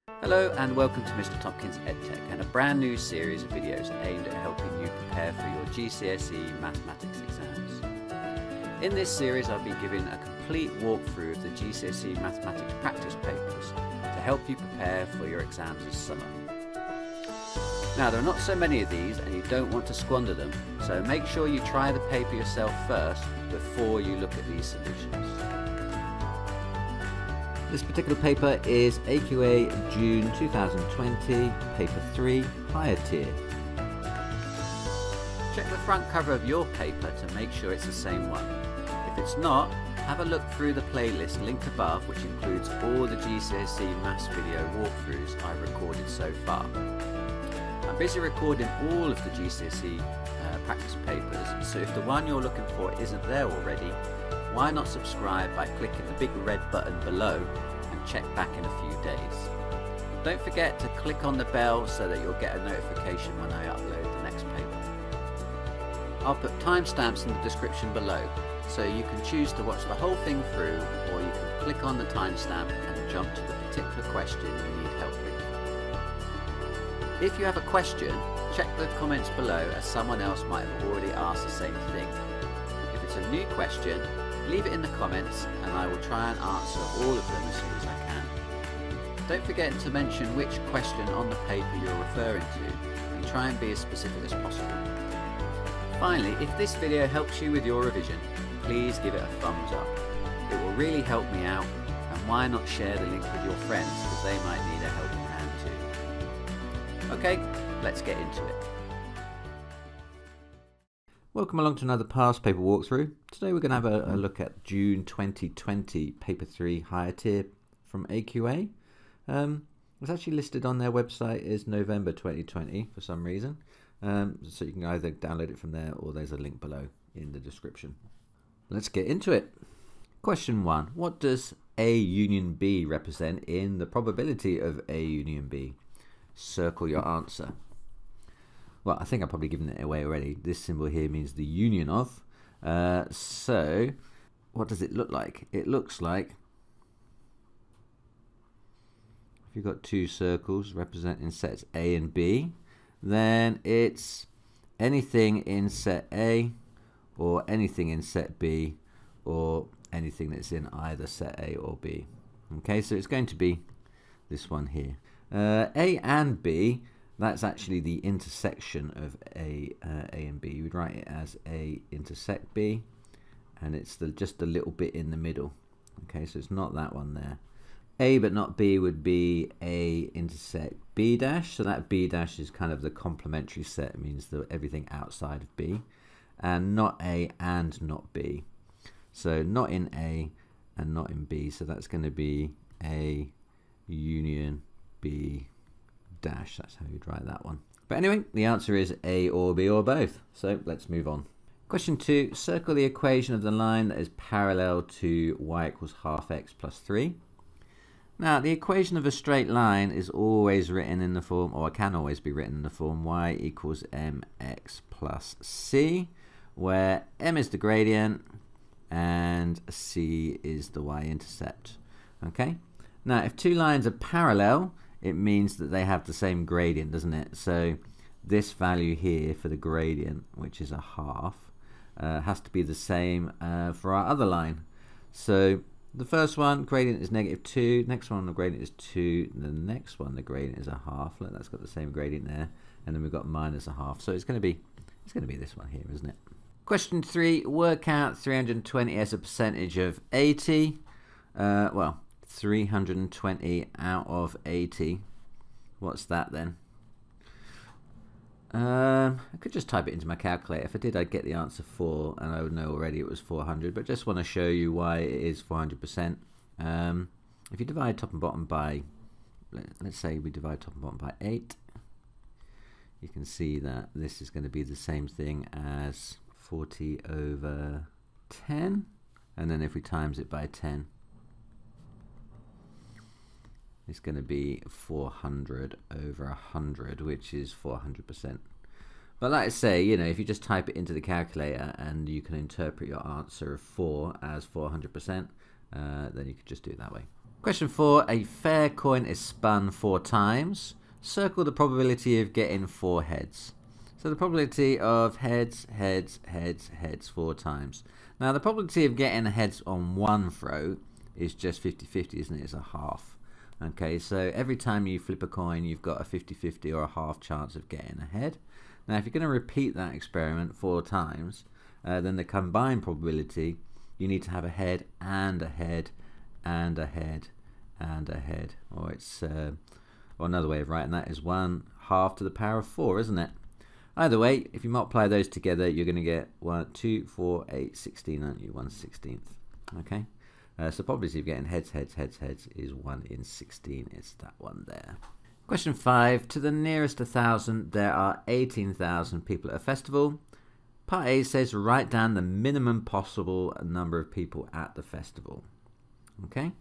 Hello and welcome to Mr. Tompkins EdTech and a brand new series of videos aimed at helping you prepare for your GCSE mathematics exams. In this series I've been giving a complete walkthrough of the GCSE mathematics practice papers to help you prepare for your exams this summer. Now there are not so many of these and you don't want to squander them, so make sure you try the paper yourself first before you look at these solutions. This particular paper is AQA June 2020, paper 3, higher tier. Check the front cover of your paper to make sure it's the same one. If it's not, have a look through the playlist linked above, which includes all the GCSE maths video walkthroughs I've recorded so far. I'm busy recording all of the GCSE practice papers, so if the one you're looking for isn't there already, why not subscribe by clicking the big red button below and check back in a few days. Don't forget to click on the bell so that you'll get a notification when I upload the next paper. I'll put timestamps in the description below, so you can choose to watch the whole thing through, or you can click on the timestamp and jump to the particular question you need help with. If you have a question, check the comments below as someone else might have already asked the same thing. If it's a new question, leave it in the comments and I will try and answer all of them as soon as I can. Don't forget to mention which question on the paper you're referring to and try and be as specific as possible. Finally, if this video helps you with your revision, please give it a thumbs up. It will really help me out, and why not share the link with your friends because they might need a helping hand too. Okay, let's get into it. Welcome along to another past paper walkthrough. Today we're going to have a look at June 2020 paper 3 higher tier from AQA. It's actually listed on their website as November 2020 for some reason. So you can either download it from there or there's a link below in the description. Let's get into it. Question 1. What does A union B represent in the probability of A union B? Circle your answer. Well, I think I've probably given it away already. This symbol here means the union of. So, what does it look like? It looks like, if you've got two circles representing sets A and B, then it's anything in set A, or anything in set B, or anything that's in either set A or B. Okay, so it's going to be this one here. A and B, that's actually the intersection of A and B. You would write it as A intersect B, and it's just a little bit in the middle. Okay, so it's not that one there. A but not B would be A intersect B dash, so that B dash is kind of the complementary set. It means that everything outside of B, and not A and not B. So not in A and not in B, so that's going to be A union B dash. That's how you'd write that one. But anyway, the answer is A or B or both. So let's move on. Question 2. Circle the equation of the line that is parallel to y equals half x plus 3. Now, the equation of a straight line is always written in the form, or can always be written in the form y equals mx plus c, where m is the gradient and c is the y-intercept. Okay? Now, if two lines are parallel, it means that they have the same gradient, doesn't it? So this value here for the gradient, which is a half, has to be the same for our other line. So the first one, gradient is -2. Next one, the gradient is 2. The next one, the gradient is a half. Look, that's got the same gradient there. And then we've got minus a half. So it's going to be this one here, isn't it? Question 3, work out 320 as a percentage of 80. Well, 320 out of 80. What's that then? I could just type it into my calculator. If I did, I'd get the answer 4, and I would know already it was 400, but just want to show you why it is 400%. If you divide top and bottom by, let's say we divide top and bottom by 8, you can see that this is going to be the same thing as 40 over 10, and then if we times it by 10, it's going to be 400 over 100, which is 400%. But like I say, you know, if you just type it into the calculator and you can interpret your answer of 4 as 400%, then you could just do it that way. Question 4, a fair coin is spun 4 times. Circle the probability of getting 4 heads. So the probability of heads, heads, heads, heads 4 times. Now the probability of getting heads on one throw is just 50-50, isn't it? It's a half. Okay, so every time you flip a coin, you've got a 50-50 or a half chance of getting a head. Now if you're going to repeat that experiment 4 times, then the combined probability, you need to have a head and a head and a head and a head. Or it's or another way of writing that is 1/2 to the power of 4, isn't it? Either way, if you multiply those together, you're going to get 1, 2, 4, 8, 16, aren't you? 1/16. Okay. So probability of getting heads, heads, heads, heads is 1 in 16. It's that one there. Question 5. To the nearest 1,000, there are 18,000 people at a festival. Part A says write down the minimum possible number of people at the festival. Okay.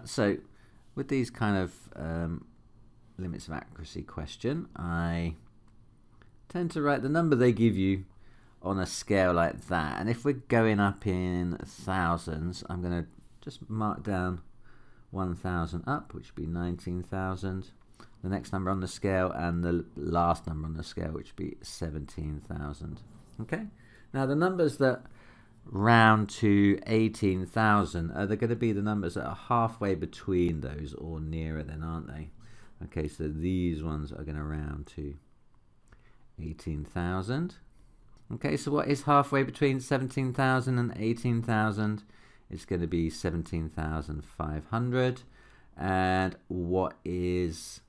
So with these kind of limits of accuracy question, I tend to write the number they give you on a scale like that. And if we're going up in thousands, I'm going to just mark down 1,000 up, which would be 19,000. The next number on the scale, and the last number on the scale, which would be 17,000. Okay. Now the numbers that round to 18,000 they're going to be the numbers that are halfway between those or nearer then, aren't they? Okay, so these ones are going to round to 18,000. Okay, so what is halfway between 17,000 and 18,000? It's going to be 17,500. And what is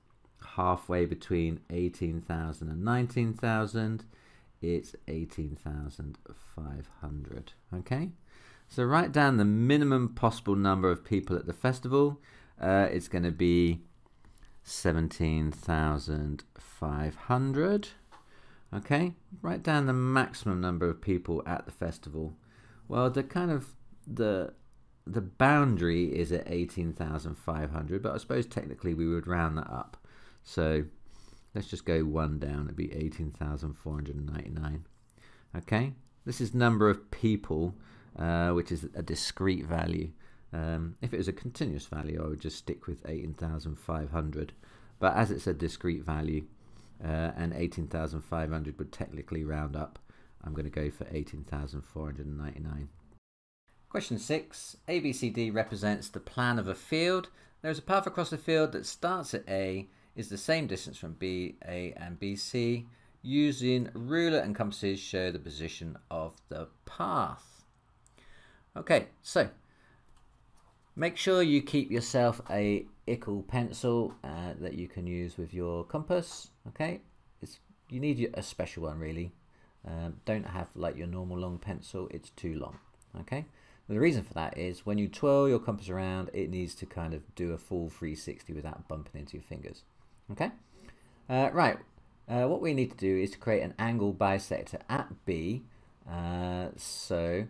halfway between 18,000 and 19,000? It's 18,500. Okay, so write down the minimum possible number of people at the festival. It's going to be 17,500. Okay, write down the maximum number of people at the festival. Well, the kind of the boundary is at 18,500, but I suppose technically we would round that up. So let's just go one down. It'd be 18,499. Okay, this is number of people, which is a discrete value. If it was a continuous value, I would just stick with 18,500. But as it's a discrete value, and 18,500 would technically round up, I'm going to go for 18,499. Question 6. ABCD represents the plan of a field. There is a path across the field that starts at A, is the same distance from B, A and BC. Using ruler and compasses, show the position of the path. Okay, so make sure you keep yourself a Ickle pencil that you can use with your compass. Okay, you need a special one really. Don't have like your normal long pencil, it's too long. Okay, the reason for that is when you twirl your compass around, it needs to kind of do a full 360 without bumping into your fingers. Okay, right. What we need to do is to create an angle bisector at B. So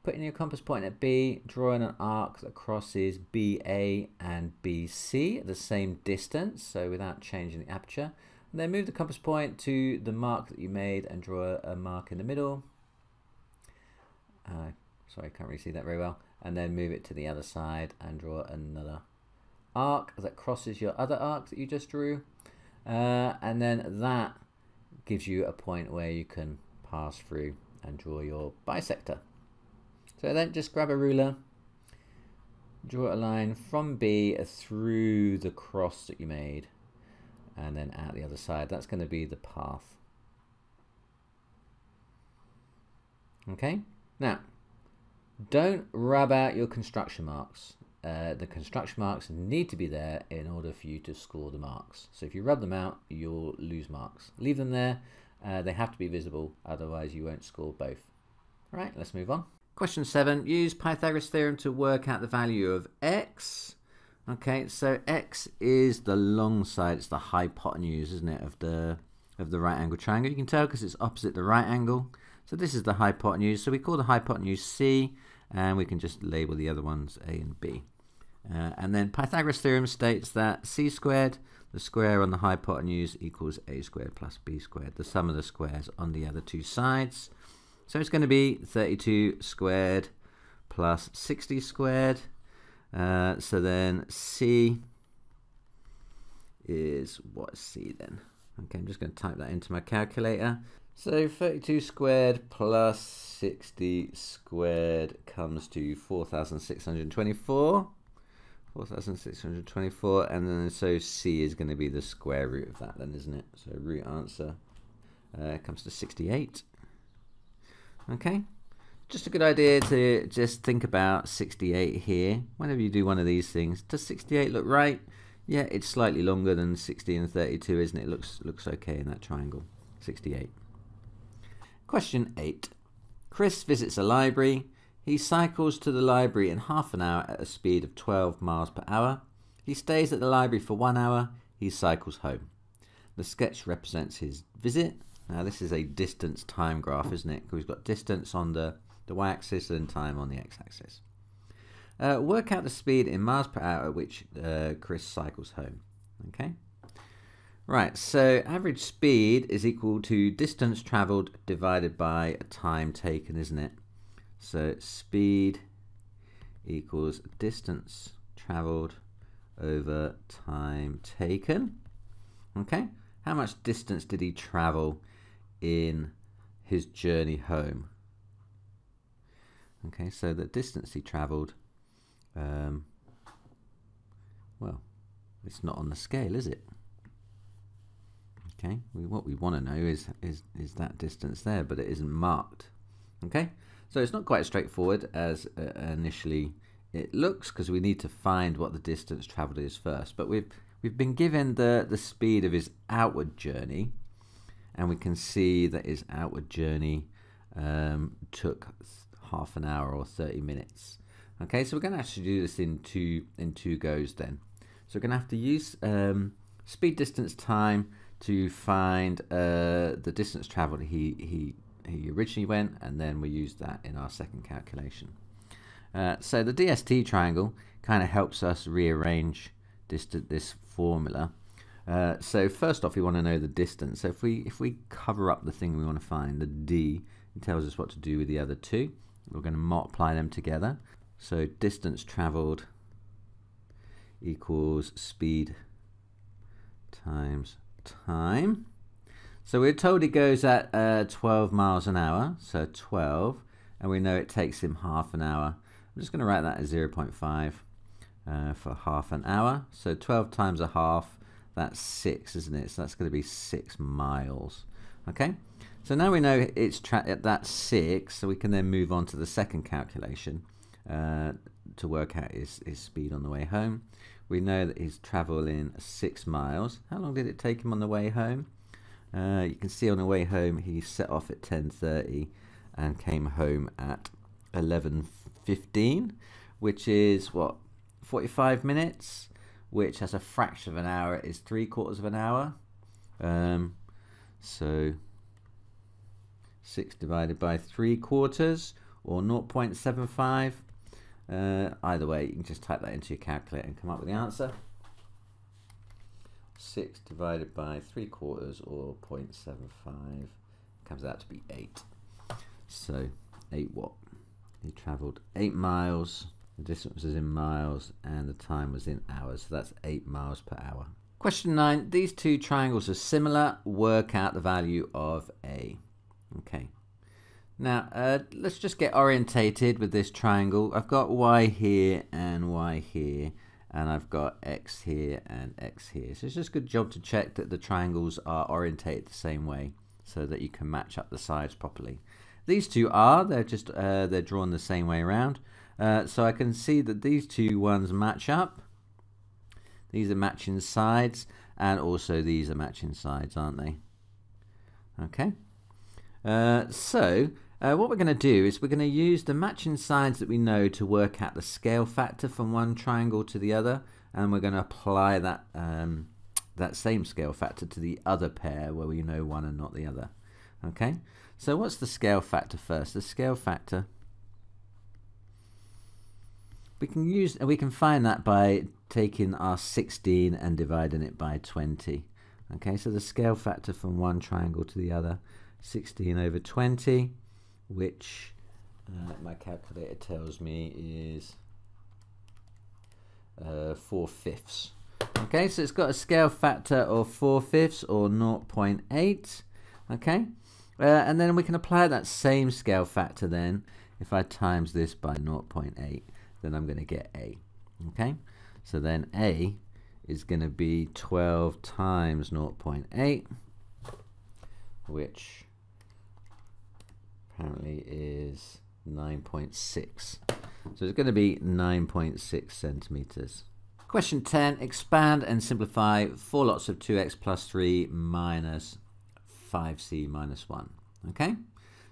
putting your compass point at B, drawing an arc that crosses BA and BC at the same distance, so without changing the aperture. And then move the compass point to the mark that you made and draw a mark in the middle. Sorry, I can't really see that very well. And then move it to the other side and draw another arc that crosses your other arc that you just drew. And then that gives you a point where you can pass through and draw your bisector. So then just grab a ruler, draw a line from B through the cross that you made, and then out the other side. That's going to be the path. Okay, now don't rub out your construction marks. The construction marks need to be there in order for you to score the marks. So if you rub them out, you'll lose marks. Leave them there. They have to be visible, otherwise you won't score both. All right, let's move on. Question 7. Use Pythagoras Theorem to work out the value of x. Okay, so x is the long side. It's the hypotenuse, isn't it, of the right angle triangle. You can tell because it's opposite the right angle. So this is the hypotenuse. So we call the hypotenuse C, and we can just label the other ones A and B. And then Pythagoras Theorem states that c squared, the square on the hypotenuse, equals a squared plus b squared, the sum of the squares on the other two sides. So it's going to be 32 squared plus 60 squared. So then C is, what is C then? Okay, I'm just going to type that into my calculator. So 32 squared plus 60 squared comes to 4,624. 4,624, and then so C is going to be the square root of that then, isn't it? So root answer comes to 68. Okay, just a good idea to just think about 68 here. Whenever you do one of these things, does 68 look right? Yeah, it's slightly longer than 60 and 32, isn't it? Looks okay in that triangle. 68. Question 8. Chris visits a library. He cycles to the library in half an hour at a speed of 12 miles per hour. He stays at the library for 1 hour. He cycles home. The sketch represents his visit. Now this is a distance time graph, isn't it? Because we've got distance on the y-axis and time on the x-axis. Work out the speed in miles per hour at which Chris cycles home. Okay. Right, so average speed is equal to distance travelled divided by time taken, isn't it? So speed equals distance travelled over time taken. Okay, how much distance did he travel in his journey home? Okay, so the distance he travelled, well, it's not on the scale, is it? Okay, what we want to know is that distance there, but it isn't marked. Okay, so it's not quite as straightforward as initially it looks, because we need to find what the distance travelled is first. But we've been given the speed of his outward journey, and we can see that his outward journey took half an hour or 30 minutes. Okay, so we're going to actually do this in two goes then. So we're going to have to use speed, distance, time to find the distance travelled he originally went, and then we use that in our second calculation. So the DST triangle kind of helps us rearrange this formula. So first off, we want to know the distance. So if we cover up the thing we want to find, the D, it tells us what to do with the other two. We're going to multiply them together. So distance travelled equals speed times time. So we're told he goes at 12 miles an hour, so 12, and we know it takes him half an hour. I'm just going to write that as 0.5 for half an hour. So 12 times a half, that's 6, isn't it? So that's going to be 6 miles. Okay, so now we know it's that's 6, so we can then move on to the second calculation to work out his speed on the way home. We know that he's travelling 6 miles. How long did it take him on the way home? You can see on the way home he set off at 10:30 and came home at 11:15, which is what, 45 minutes, which as a fraction of an hour is 3/4 of an hour. So 6 divided by 3/4, or 0.75. Either way, you can just type that into your calculator and come up with the answer. 6 divided by 3/4, or 0.75, comes out to be 8. So 8 what? He travelled 8 miles, the distance was in miles, and the time was in hours, so that's 8 miles per hour. Question 9, these two triangles are similar, work out the value of A. Okay, now let's just get orientated with this triangle. I've got Y here and Y here, and I've got X here and X here. So it's just a good job to check that the triangles are orientated the same way so that you can match up the sides properly. These two are, they're drawn the same way around. So I can see that these two ones match up. These are matching sides, and also these are matching sides, aren't they? Okay. What we're going to do is we're going to use the matching sides that we know to work out the scale factor from one triangle to the other, and we're going to apply that that same scale factor to the other pair where we know one and not the other. Okay, so what's the scale factor first? The scale factor, we can find that by taking our 16 and dividing it by 20. Okay, so the scale factor from one triangle to the other, 16 over 20, which my calculator tells me is 4/5. Okay, so it's got a scale factor of 4/5 or 0.8. Okay, and then we can apply that same scale factor then. If I times this by 0.8, then I'm going to get A. Okay, so then A is going to be 12 times 0.8, which apparently is 9.6. So it's going to be 9.6 centimeters. Question 10, expand and simplify 4 lots of 2x plus 3 minus 5c minus 1. Okay,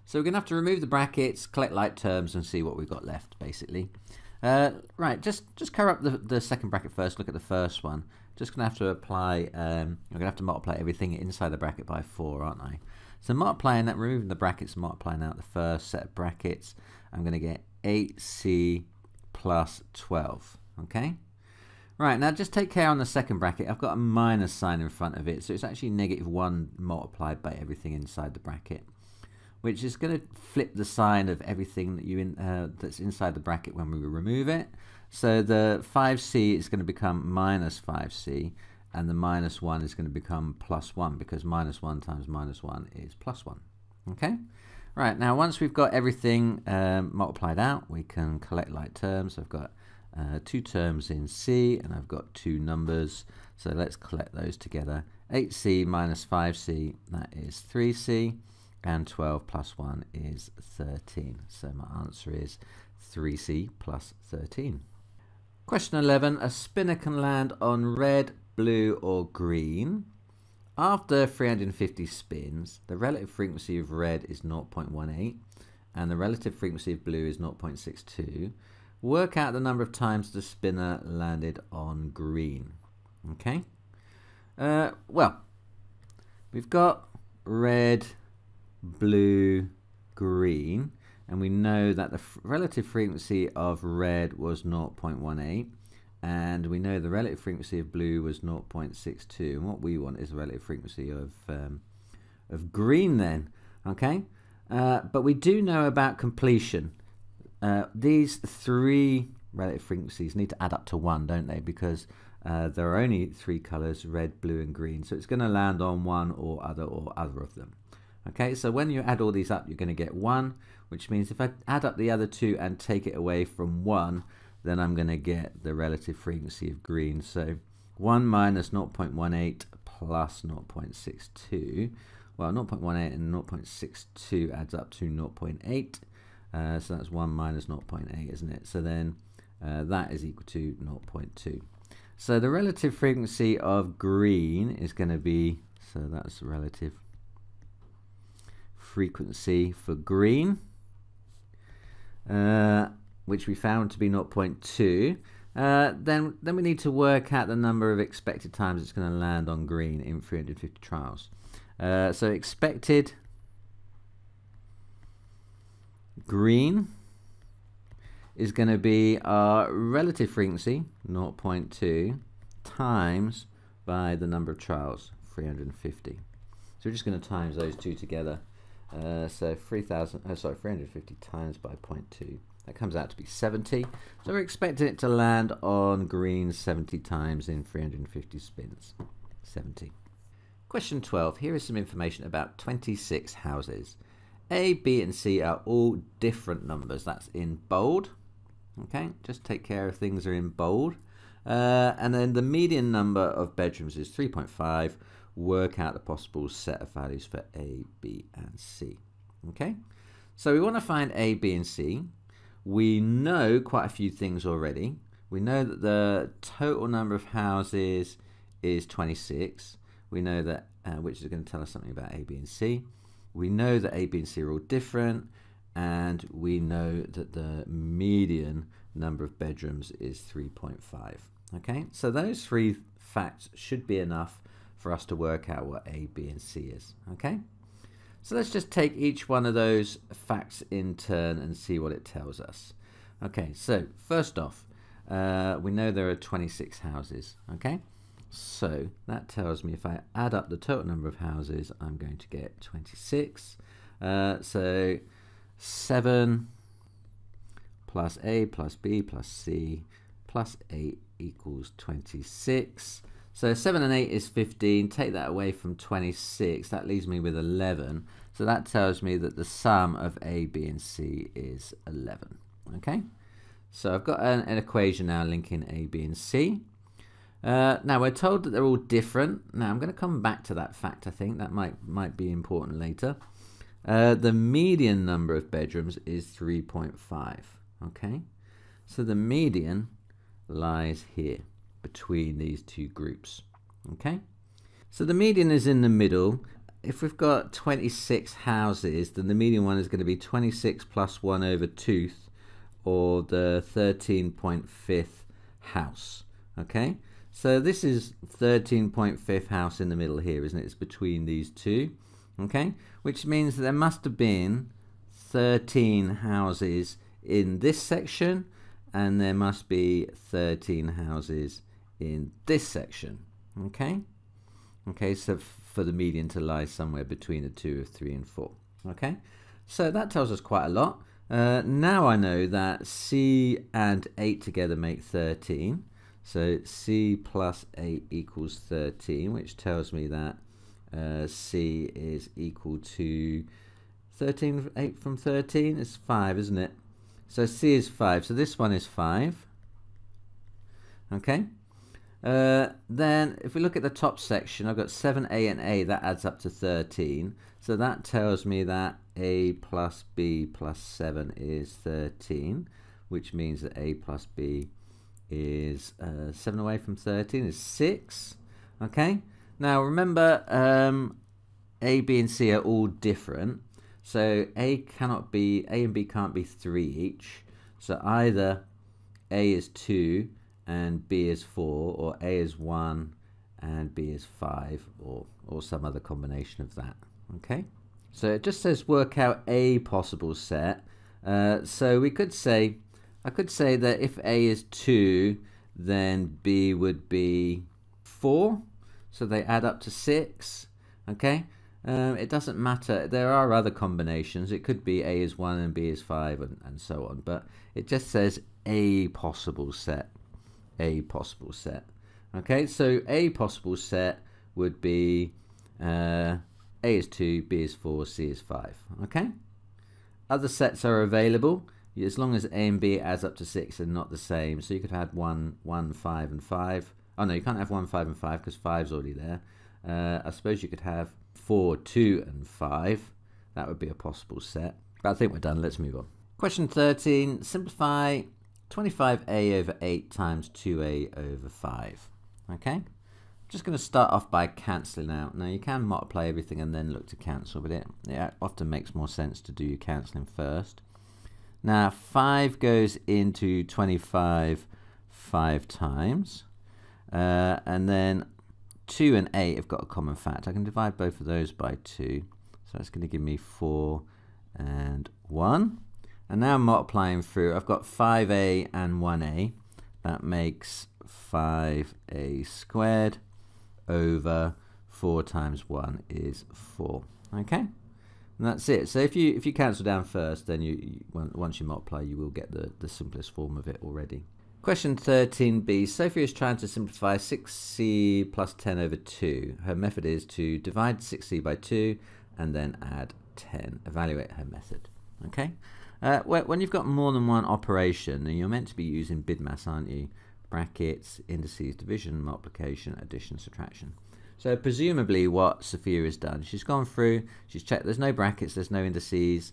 so we're going to have to remove the brackets, collect like terms, and see what we've got left, basically. Right, just cover up the second bracket first. Look at the first one. Just going to have to apply, I'm going to have to multiply everything inside the bracket by 4, aren't I? So multiplying that, removing the brackets, multiplying out the first set of brackets, I'm going to get 8c plus 12. Okay? Right, now just take care on the second bracket. I've got a minus sign in front of it, so it's actually -1 multiplied by everything inside the bracket, which is going to flip the sign of everything that that's inside the bracket when we remove it. So the 5c is going to become minus 5c, and the minus 1 is going to become plus 1, because minus 1 times minus 1 is plus 1. Okay? Right, now once we've got everything multiplied out, we can collect like terms. I've got 2 terms in c, and I've got 2 numbers. So let's collect those together. 8c minus 5c, that is 3c. And 12 plus 1 is 13. So my answer is 3c plus 13. Question 11. A spinner can land on red, blue or green. After 350 spins, the relative frequency of red is 0.18 and the relative frequency of blue is 0.62. Work out the number of times the spinner landed on green. Okay. Well, we've got red, blue, green, and we know that the relative frequency of red was 0.18, and we know the relative frequency of blue was 0.62, and what we want is the relative frequency of green then. Okay, but we do know about completion. These 3 relative frequencies need to add up to 1, don't they? Because there are only 3 colors, red, blue and green, so it's going to land on one or other of them. Okay, so when you add all these up, you're going to get 1, which means if I add up the other 2 and take it away from 1, then I'm going to get the relative frequency of green. So 1 minus 0.18 plus 0.62. Well, 0.18 and 0.62 adds up to 0.8. So that's 1 minus 0.8, isn't it? So then that is equal to 0.2. So the relative frequency of green is going to be, so that's relative frequency for green, which we found to be 0.2. Then we need to work out the number of expected times it's going to land on green in 350 trials. So expected green is going to be our relative frequency, 0.2, times by the number of trials, 350. So we're just going to times those two together. So 350 times by 0.2. That comes out to be 70. So we're expecting it to land on green 70 times in 350 spins. 70. Question 12. Here is some information about 26 houses. A, B and C are all different numbers. That's in bold. Okay, just take care of things are in bold. And then the median number of bedrooms is 3.5. Work out the possible set of values for A, B and C. Okay, so we want to find A, B and C. We know quite a few things already. We know that the total number of houses is 26. We know that, which is going to tell us something about A, B and C. We know that A, B and C are all different, and we know that the median number of bedrooms is 3.5. Okay, so those 3 facts should be enough for us to work out what A, B and C is. Okay, so let's just take each one of those facts in turn and see what it tells us. Okay, so first off, we know there are 26 houses. Okay, so that tells me if I add up the total number of houses, I'm going to get 26. So 7 plus A plus B plus C plus 8 equals 26. So 7 and 8 is 15. Take that away from 26. That leaves me with 11. So that tells me that the sum of A, B, and C is 11. Okay? So I've got an equation now linking A, B, and C. Now we're told that they're all different. Now I'm going to come back to that fact. I think that might be important later. The median number of bedrooms is 3.5. Okay? So the median lies here between these two groups. Okay, so the median is in the middle. If we've got 26 houses, then the median one is going to be 26 plus 1 over 2, or the 13.5th house. Okay, so this is 13.5th house in the middle here, isn't it? It's between these two. Okay, which means that there must have been 13 houses in this section, and there must be 13 houses in this section. Okay, so for the median to lie somewhere between the 2 of 3 and 4. Okay, so that tells us quite a lot. Now I know that C and 8 together make 13. So C plus 8 equals 13, which tells me that C is equal to 13. 8 from 13 is 5, isn't it? So C is 5. So this one is 5. Okay. Then if we look at the top section, I've got 7A and A. That adds up to 13. So that tells me that A plus B plus 7 is 13, which means that A plus B is 7 away from 13 is 6. Okay. Now remember, A, B, and C are all different. So A and B can't be 3 each. So either A is 2 and B is 4, or A is 1 and B is 5, or some other combination of that. Okay, so it just says work out a possible set. So I could say that if A is 2, then B would be 4, so they add up to 6. Okay, it doesn't matter, there are other combinations. It could be A is 1 and B is 5 and so on, but it just says a possible set. A possible set. Okay, so a possible set would be A is 2, B is 4, C is 5. Okay, other sets are available as long as A and B adds up to 6 and not the same. So you could have 1, 5, and 5. Oh no, you can't have 1, 5, and 5 because 5 is already there. I suppose you could have 4, 2, and 5. That would be a possible set. But I think we're done. Let's move on. Question 13. Simplify 25a over 8 times 2a over 5. Okay, I'm just going to start off by cancelling out. Now you can multiply everything and then look to cancel, but it often makes more sense to do your cancelling first. Now 5 goes into 25 5 times, and then 2 and 8 have got a common factor. I can divide both of those by 2, so that's going to give me 4 and 1. And now I'm multiplying through. I've got 5a and 1a. That makes 5a squared over 4 times 1 is 4. Okay, and that's it. So if you cancel down first, then once you multiply, you will get the simplest form of it already. Question 13b. Sophie is trying to simplify 6c plus 10 over 2. Her method is to divide 6c by 2 and then add 10. Evaluate her method. Okay. When you've got more than one operation, and you're meant to be using BIDMAS, aren't you? Brackets, indices, division, multiplication, addition, subtraction. So presumably what Sophia has done, she's gone through, she's checked there's no brackets, there's no indices.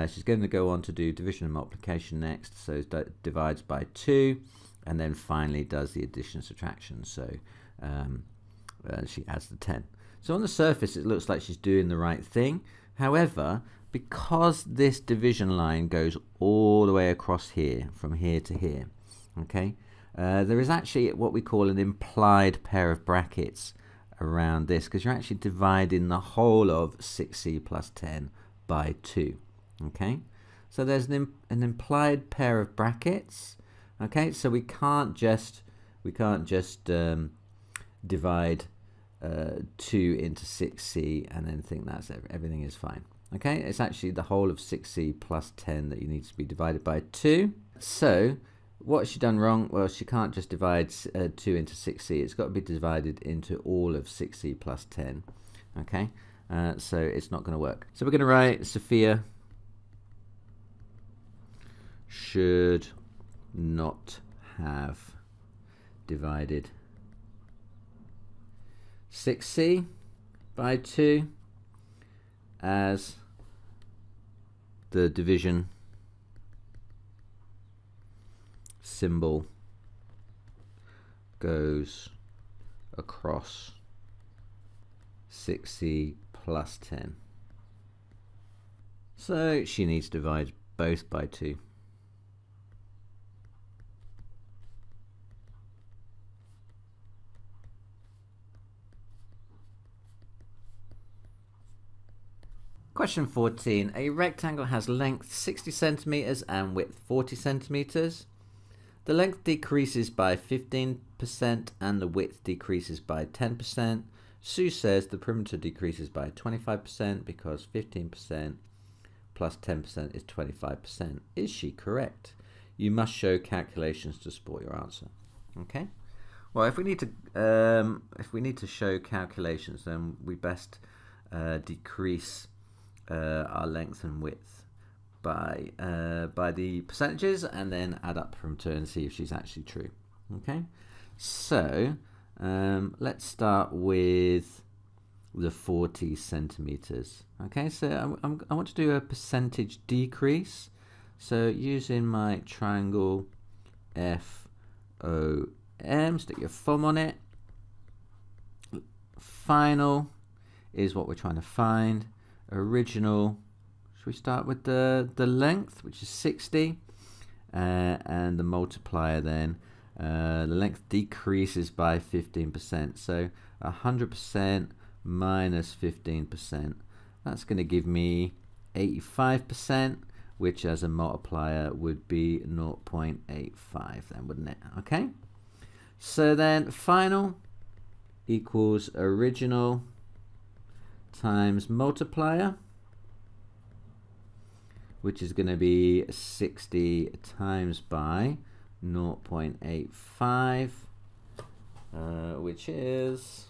She's going to go on to do division and multiplication next. So it divides by 2 and then finally does the addition, subtraction. So she adds the 10. So on the surface it looks like she's doing the right thing. However, because this division line goes all the way across here, from here to here, okay, there is actually what we call an implied pair of brackets around this, because you're actually dividing the whole of 6c plus 10 by 2. Okay, so there's an implied pair of brackets. Okay, so we can't just divide 2 into 6c and then think that's everything is fine. Okay, it's actually the whole of 6c plus 10 that you need to be divided by 2. So What's she done wrong? Well, she can't just divide 2 into 6c. It's got to be divided into all of 6c plus 10. Okay, so it's not going to work. So we're going to write Sophia should not have divided 6c by 2 as the division symbol goes across 6c plus 10. So she needs to divide both by 2. Question 14. A rectangle has length 60 centimeters and width 40 centimeters. The length decreases by 15% and the width decreases by 10%. Sue says the perimeter decreases by 25% because 15% plus 10% is 25%. Is she correct? You must show calculations to support your answer. Okay. Well, if we need to show calculations, then we best decrease our length and width by the percentages and then add up from 2 and see if she's actually true. Okay, so let's start with the 40 centimeters. Okay, so I want to do a percentage decrease. So using my triangle FOM, stick your thumb on it. Final is what we're trying to find. Original, should we start with the length, which is 60, and the multiplier then, the length decreases by 15%, so 100% minus 15%, that's going to give me 85%, which as a multiplier would be 0.85 then, wouldn't it? Okay, so then final equals original times multiplier, which is going to be 60 times by 0.85, which is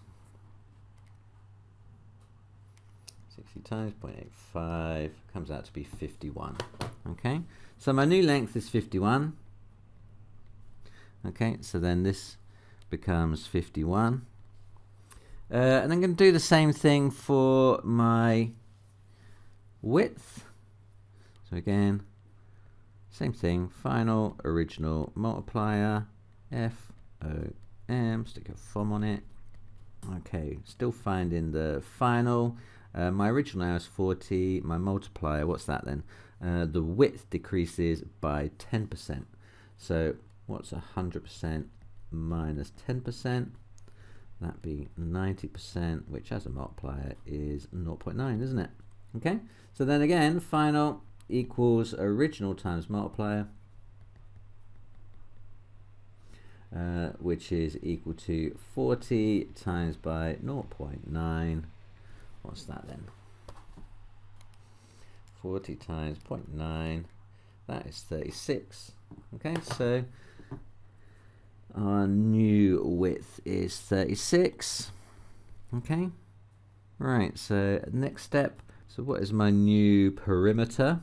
60 times 0.85 comes out to be 51. Okay, so my new length is 51. Okay, so then this becomes 51. And I'm going to do the same thing for my width. So again, same thing, final, original, multiplier, FOM, stick a thumb on it. Okay, still finding the final. My original now is 40, my multiplier, what's that then? The width decreases by 10%. So what's 100% minus 10%? That'd be 90%, which as a multiplier is 0.9, isn't it? Okay, so then again, final equals original times multiplier, which is equal to 40 times by 0.9. What's that then? 40 times 0.9, that is 36. Okay, so our new width is 36. Okay, right, so next step, so what is my new perimeter?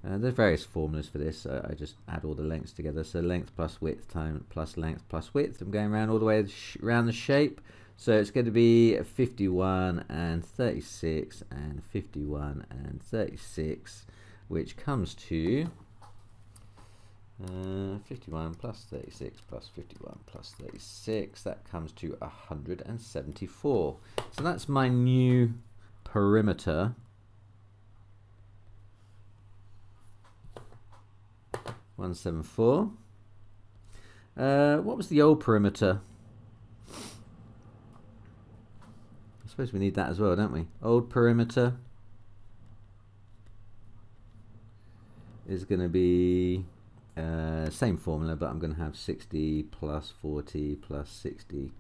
There's various formulas for this, so I just add all the lengths together. So length plus width times plus length plus width. I'm going around all the way around the shape. So it's going to be 51 and 36 and 51 and 36, which comes to 51 plus 36 plus 51 plus 36. That comes to 174. So that's my new perimeter. 174. What was the old perimeter? I suppose we need that as well, don't we? Old perimeter is going to be same formula, but I'm going to have 60 plus 40 plus 60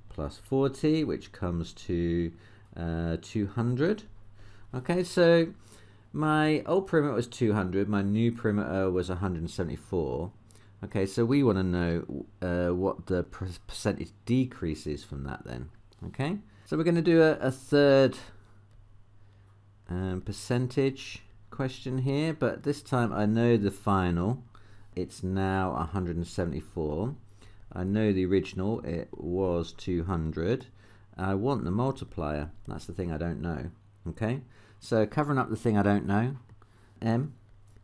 plus 40, which comes to 200. Okay, so my old perimeter was 200, my new perimeter was 174. Okay, so we want to know what the percentage decrease is from that then. Okay, so we're going to do a third percentage question here, but this time I know the final, it's now 174. I know the original, it was 200. I want the multiplier, that's the thing I don't know. Okay, so covering up the thing I don't know, m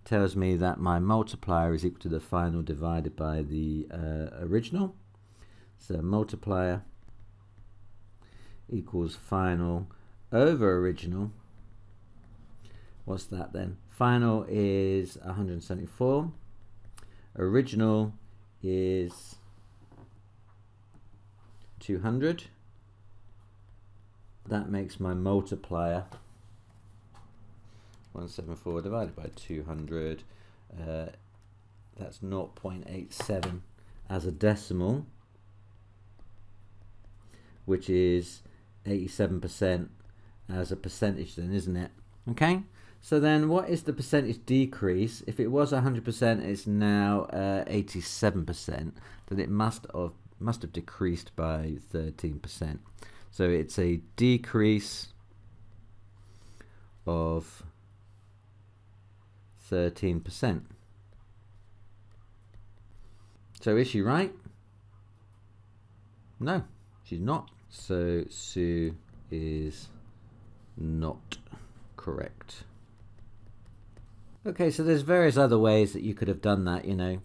tells me that my multiplier is equal to the final divided by the original. So multiplier equals final over original. What's that then? Final is 174. Original is 200. That makes my multiplier 174 divided by 200. That's 0.87 as a decimal, which is 87% as a percentage then, isn't it? Okay, so then what is the percentage decrease? If it was 100%, it's now 87%, then it must have decreased by 13%. So it's a decrease of 13%. So is she right? No, she's not. So Sue is not correct. Okay, so there's various other ways that you could have done that, you know.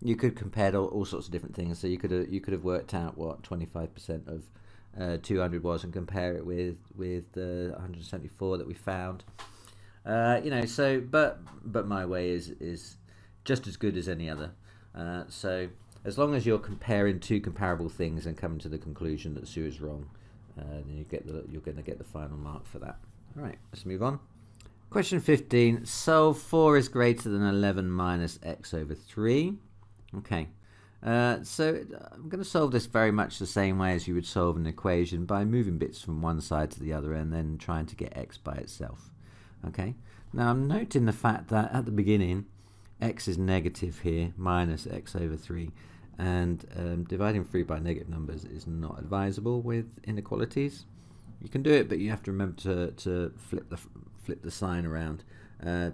You could compare all sorts of different things. So you could have worked out what 25% of 200 was and compare it with the 174 that we found. You know, so but my way is just as good as any other. So as long as you're comparing two comparable things and coming to the conclusion that Sue is wrong, then you're going to get the final mark for that. All right, let's move on. Question 15. Solve 4 is greater than 11 minus x over 3. Okay. So I'm going to solve this very much the same way as you would solve an equation, by moving bits from one side to the other and then trying to get x by itself. Okay, now I'm noting the fact that at the beginning x is negative here, minus x over 3, and dividing 3 by negative numbers is not advisable with inequalities. You can do it, but you have to remember to flip the sign around.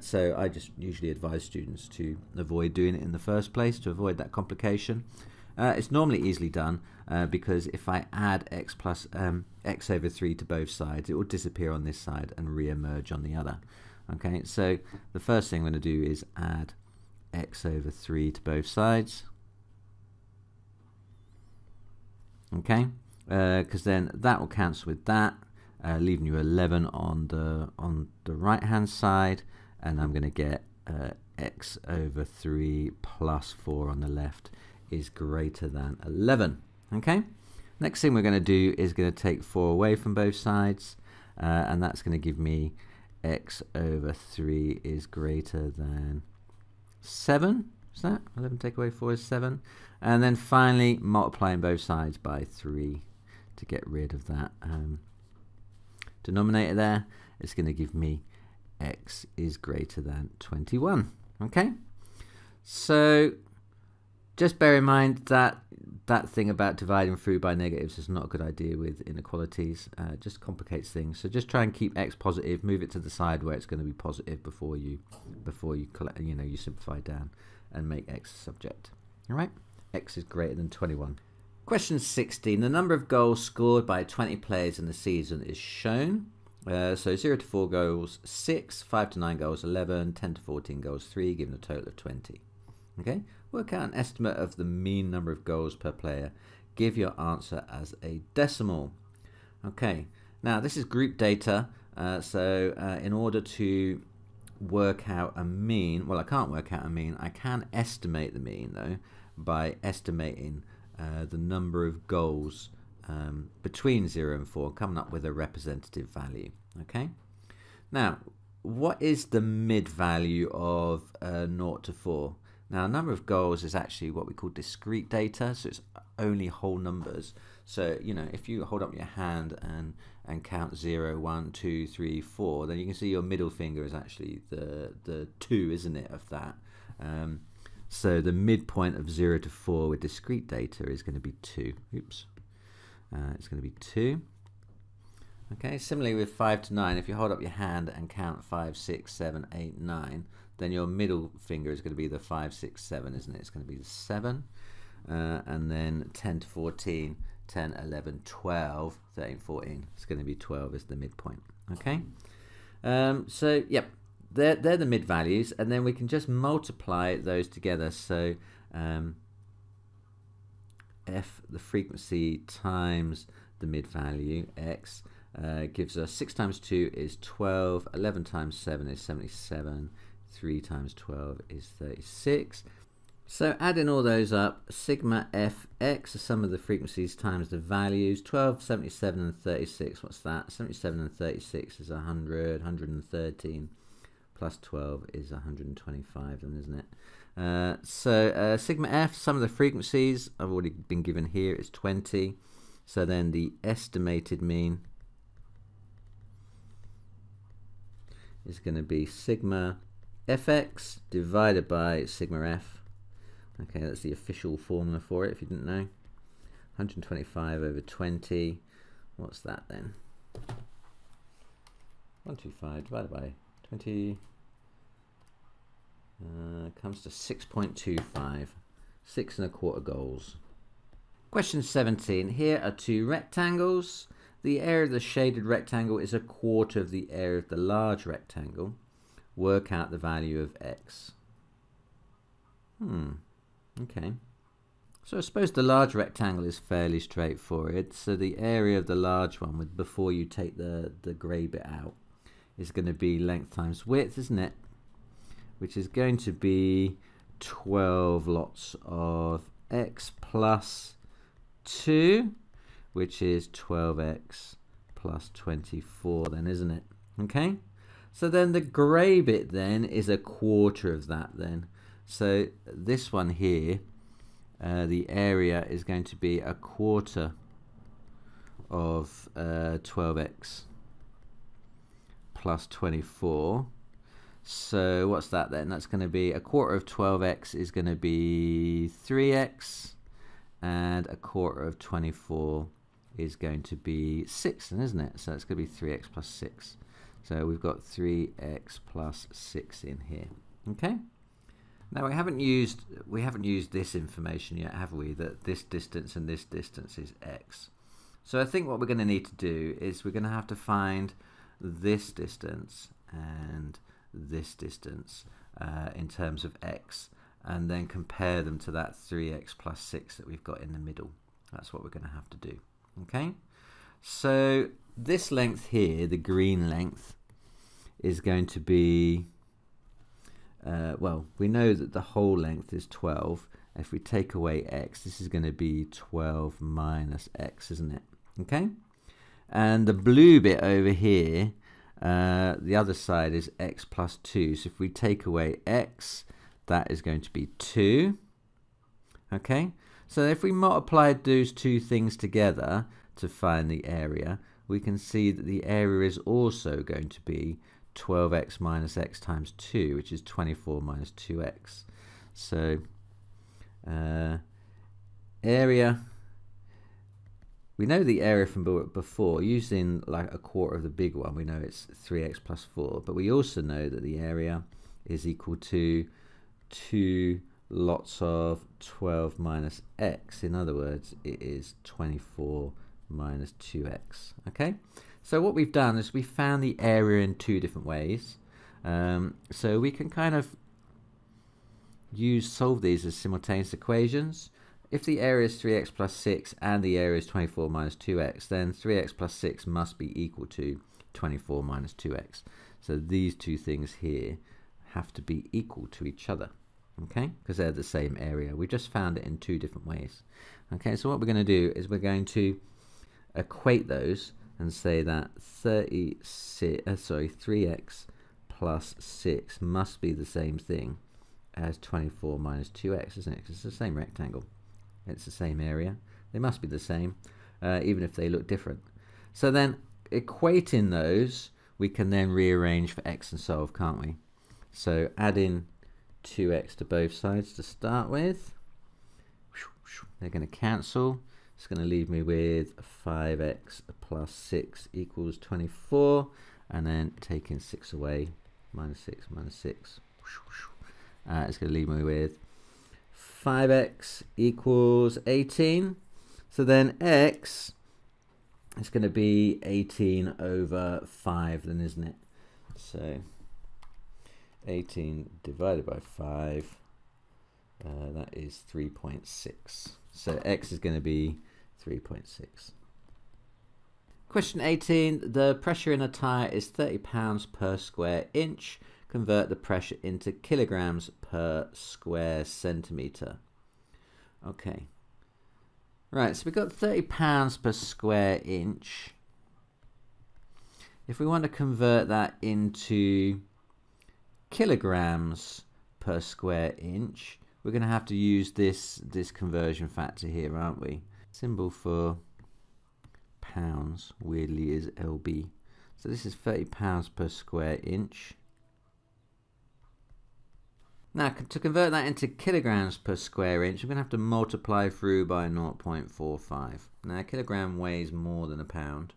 So I just usually advise students to avoid doing it in the first place, to avoid that complication. It's normally easily done because if I add x plus x over 3 to both sides, it will disappear on this side and re-emerge on the other. Okay, so the first thing I'm going to do is add x over 3 to both sides. Okay, because then that will cancel with that, leaving you 11 on the right hand side, and I'm going to get x over 3 plus 4 on the left is greater than 11. Okay, next thing we're going to do is going to take 4 away from both sides, and that's going to give me x over 3 is greater than 7. Is that 11 take away 4 is 7? And then finally multiplying both sides by 3 to get rid of that denominator there. It's going to give me x is greater than 21. Okay, so just bear in mind that that thing about dividing through by negatives is not a good idea with inequalities. Just complicates things. So just try and keep x positive, move it to the side where it's going to be positive before you collect, you simplify down and make x a subject. All right, x is greater than 21. Question 16. The number of goals scored by 20 players in the season is shown. So 0 to 4 goals 6, 5 to 9 goals 11, 10 to 14 goals 3, giving a total of 20. Okay, work out an estimate of the mean number of goals per player. Give your answer as a decimal. Okay, now this is group data, so in order to work out a mean, well, I can't work out a mean. I can estimate the mean though by estimating the number of goals between 0 and 4, coming up with a representative value. Okay, now what is the mid value of 0 to 4? Now, number of goals is actually what we call discrete data, so it's only whole numbers. So, you know, if you hold up your hand and count 0, 1, 2, 3, 4, then you can see your middle finger is actually the 2, isn't it, of that. So the midpoint of 0 to 4 with discrete data is going to be 2. Oops. It's going to be 2. Okay, similarly with 5 to 9, if you hold up your hand and count 5, 6, 7, 8, 9, then your middle finger is going to be the 5, 6, 7, isn't it? It's going to be the 7. And then 10 to 14, 10, 11, 12, 13, 14. It's going to be 12 as the midpoint. Okay? So, yep, they're the mid values, and then we can just multiply those together. So, f, the frequency, times the mid value, x, gives us 6 times 2 is 12, 11 times 7 is 77, 3 times 12 is 36. So adding all those up, sigma fx, the sum of the frequencies times the values, 12, 77 and 36, what's that? 77 and 36 is 100, 113, plus 12 is 125 then, isn't it? So sigma f, sum of the frequencies, I've already been given here, is 20. So then the estimated mean is going to be sigma fx divided by sigma f. Okay, that's the official formula for it if you didn't know. 125 over 20. What's that then? 125 divided by 20 comes to 6.25. 6 1/4 goals. Question 17. Here are two rectangles. The area of the shaded rectangle is 1/4 of the area of the large rectangle. Work out the value of x. Okay. So I suppose the large rectangle is fairly straightforward. So the area of the large one, before you take the grey bit out, is going to be length times width, isn't it? Which is going to be 12 lots of x plus 2, which is 12x plus 24 then, isn't it? Okay. So then the grey bit then is 1/4 of that then. So this one here, the area is going to be 1/4 of 12x plus 24. So what's that then? That's going to be 1/4 of 12x is going to be 3x, and 1/4 of 24 is going to be 6, then, isn't it? So it's going to be 3x plus 6. So we've got 3x plus 6 in here. Okay. Now we haven't used this information yet, have we? That this distance and this distance is x. So I think what we're going to need to do is we're going to have to find this distance and this distance in terms of x, and then compare them to that 3x plus 6 that we've got in the middle. That's what we're going to have to do. Okay. So this length here, the green length, is going to be well, we know that the whole length is 12. If we take away x, this is going to be 12 minus x, isn't it? Okay. And the blue bit over here, the other side is x plus 2. So if we take away x, that is going to be 2. Okay. So if we multiplied those two things together to find the area, we can see that the area is also going to be 12x minus x times 2, which is 24 minus 2x. So area, we know the area from before, using like 1/4 of the big one, we know it's 3x plus 4, but we also know that the area is equal to 2 lots of 12 minus x. In other words, it is 24 minus 2x. Okay. So what we've done is we found the area in two different ways. So we can kind of solve these as simultaneous equations. If the area is 3x plus 6 and the area is 24 minus 2x, then 3x plus 6 must be equal to 24 minus 2x. So these two things here have to be equal to each other, okay? Because they're the same area. We just found it in two different ways. Okay, so what we're going to do is we're going to equate those and say that 3x plus 6 must be the same thing as 24 minus 2x, isn't it? Because it's the same rectangle. It's the same area. They must be the same, even if they look different. So then, equating those, we can then rearrange for x and solve, can't we? So add in 2x to both sides to start with. They're going to cancel. It's going to leave me with 5x plus 6 equals 24. And then taking 6 away, minus 6, minus 6. It's going to leave me with 5x equals 18. So then x is going to be 18 over 5 then, isn't it? So 18 divided by 5, that is 3.6. So x is going to be 3.6. Question 18. The pressure in a tyre is 30 pounds per square inch. Convert the pressure into kilograms per square centimetre. Okay. Right, so we've got 30 pounds per square inch. If we want to convert that into kilograms per square inch, we're going to have to use this conversion factor here, aren't we? Symbol for pounds, weirdly, is lb. So this is 30 pounds per square inch. Now, to convert that into kilograms per square inch, we're going to have to multiply through by 0.45. Now, a kilogram weighs more than a pound.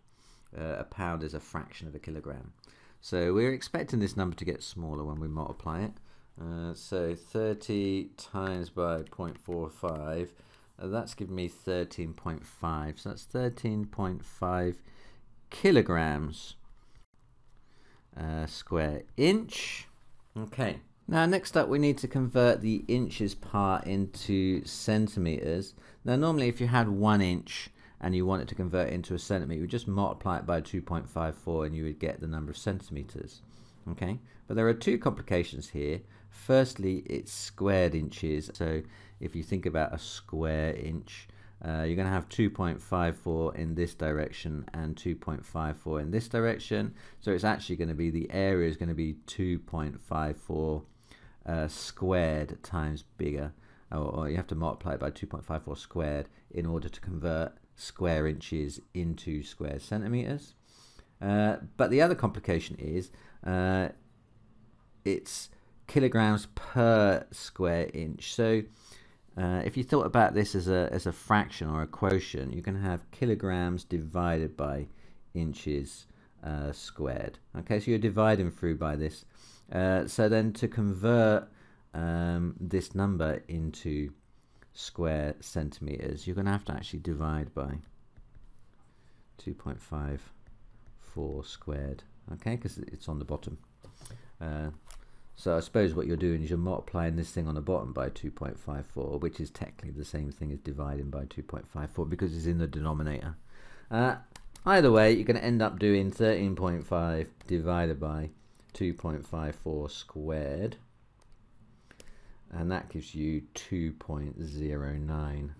A pound is a fraction of a kilogram. So we're expecting this number to get smaller when we multiply it. So 30 times by 0.45, that's giving me 13.5. So that's 13.5 kilograms square inch. Okay. Now, next up, we need to convert the inches part into centimeters. Now, normally, if you had 1 inch and you wanted to convert it into a centimeter, you would just multiply it by 2.54 and you would get the number of centimeters. Okay, but there are two complications here. Firstly, it's squared inches. So if you think about a square inch, you're going to have 2.54 in this direction and 2.54 in this direction. So it's actually going to be, the area is going to be 2.54 squared times bigger, or you have to multiply it by 2.54 squared in order to convert square inches into square centimeters. But the other complication is it's kilograms per square inch. So if you thought about this as a fraction or a quotient, you can have kilograms divided by inches squared. Okay, so you're dividing through by this. So then to convert this number into square centimeters, you're going to have to actually divide by 2.54 squared. Okay, because it's on the bottom. So I suppose what you're doing is you're multiplying this thing on the bottom by 2.54, which is technically the same thing as dividing by 2.54 because it's in the denominator. Either way, you're going to end up doing 13.5 divided by 2.54 squared, and that gives you 2.09.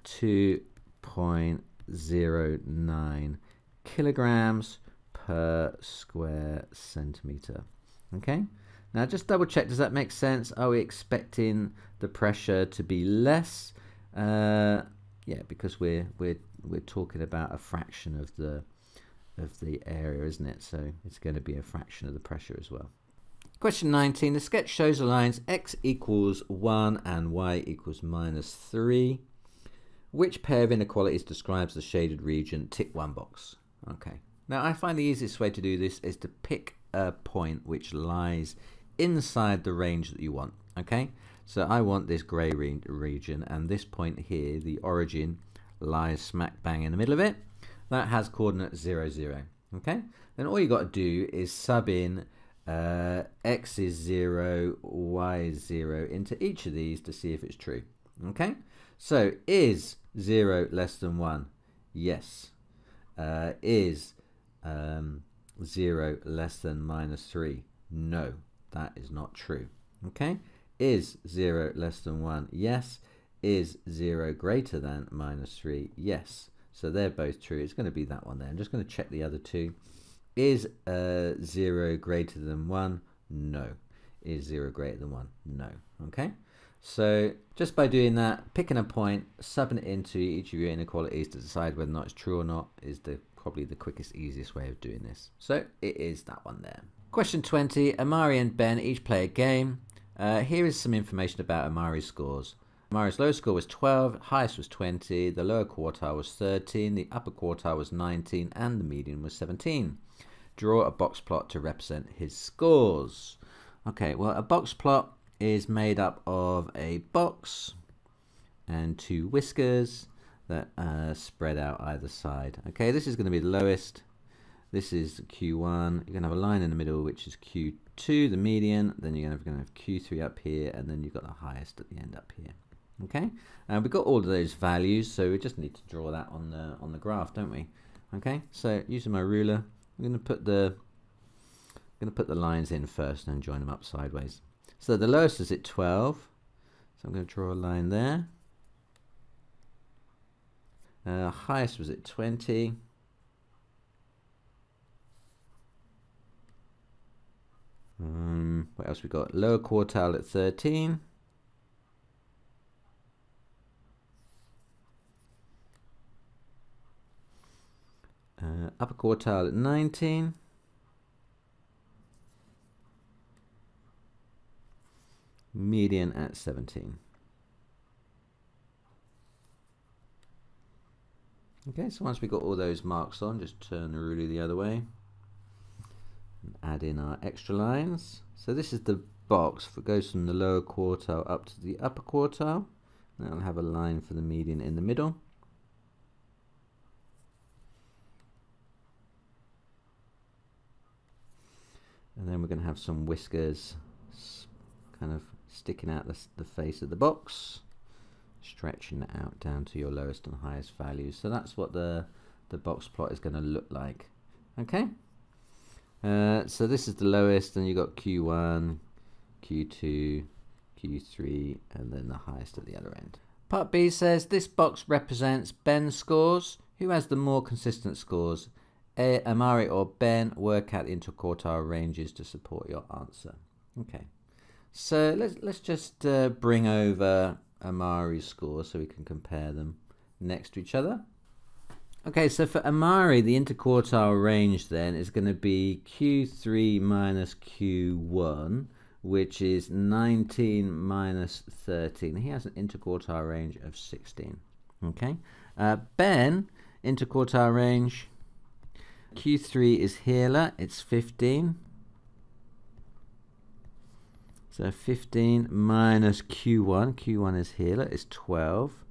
2.09 kilograms per square centimeter. Okay, now just double check, does that make sense? Are we expecting the pressure to be less? Yeah, because we're talking about a fraction of the area, isn't it? So it's going to be a fraction of the pressure as well. Question 19. The sketch shows the lines x equals 1 and y equals minus 3. Which pair of inequalities describes the shaded region? Tick one box. Okay. Now, I find the easiest way to do this is to pick a point which lies inside the range that you want. Okay. So I want this grey region, and this point here, the origin, lies smack bang in the middle of it. That has coordinates 0, 0. Okay. Then all you got to do is sub in x is 0, y is 0 into each of these to see if it's true. Okay. So is 0 less than 1? Yes. Is 0 less than minus 3? No, that is not true. Okay. Is 0 less than 1? Yes. Is 0 greater than minus 3? Yes. So they're both true. It's going to be that one there. I'm just going to check the other two. Is 0 greater than 1? No. is 0 greater than 1? No. Okay, so just by doing that, picking a point, subbing it into each of your inequalities to decide whether or not it's true or not is probably the quickest, easiest way of doing this. So it is that one there. Question 20. Amari and Ben each play a game. Here is some information about Amari's scores. Amari's lowest score was 12, highest was 20, the lower quartile was 13, the upper quartile was 19, and the median was 17. Draw a box plot to represent his scores. Okay, well, a box plot is made up of a box and 2 whiskers that spread out either side. Okay, this is going to be the lowest. This is Q1. You're going to have a line in the middle, which is Q2, the median. Then you're going to have Q3 up here, and then you've got the highest at the end up here. Okay, and we've got all of those values, so we just need to draw that on the graph, don't we? Okay, so using my ruler, I'm going to put the lines in first and join them up sideways. So the lowest is at 12. So I'm going to draw a line there. Highest was at 20. What else we got? Lower quartile at 13. Upper quartile at 19. Median at 17. Okay, so once we got all those marks on, just turn the ruler the other way and add in our extra lines. So this is the box that goes from the lower quartile up to the upper quartile. And I'll have a line for the median in the middle. And then we're going to have some whiskers kind of sticking out the face of the box, stretching it out down to your lowest and highest values. So that's what the box plot is going to look like. Okay, so this is the lowest, and you've got Q1, Q2, Q3, and then the highest at the other end. Part B says this box represents Ben's scores. Who has the more consistent scores? Amari or Ben? Work out the interquartile ranges to support your answer. Okay, so let's just bring over Amari's scores so we can compare them next to each other. Okay, so for Amari, the interquartile range then is going to be Q3 minus Q1, which is 19 minus 13. He has an interquartile range of 16. Okay, Ben, interquartile range, Q3 is here, it's 15. So 15 minus Q1, Q1 is here, is 12.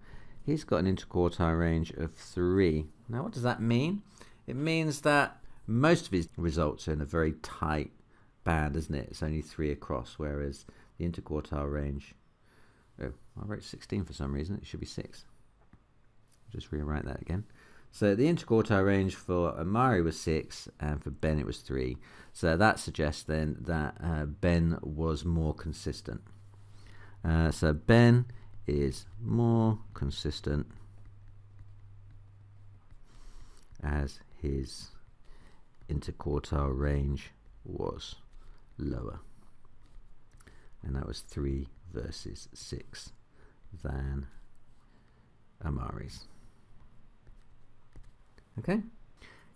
He's got an interquartile range of 3. Now what does that mean? It means that most of his results are in a very tight band, isn't it? It's only 3 across, whereas the interquartile range, oh, I wrote 16 for some reason, it should be 6. Just rewrite that again. So the interquartile range for Amari was 6, and for Ben it was 3. So that suggests then that Ben was more consistent. So Ben is more consistent as his interquartile range was lower. And that was 3 versus 6 than Amari's. Okay,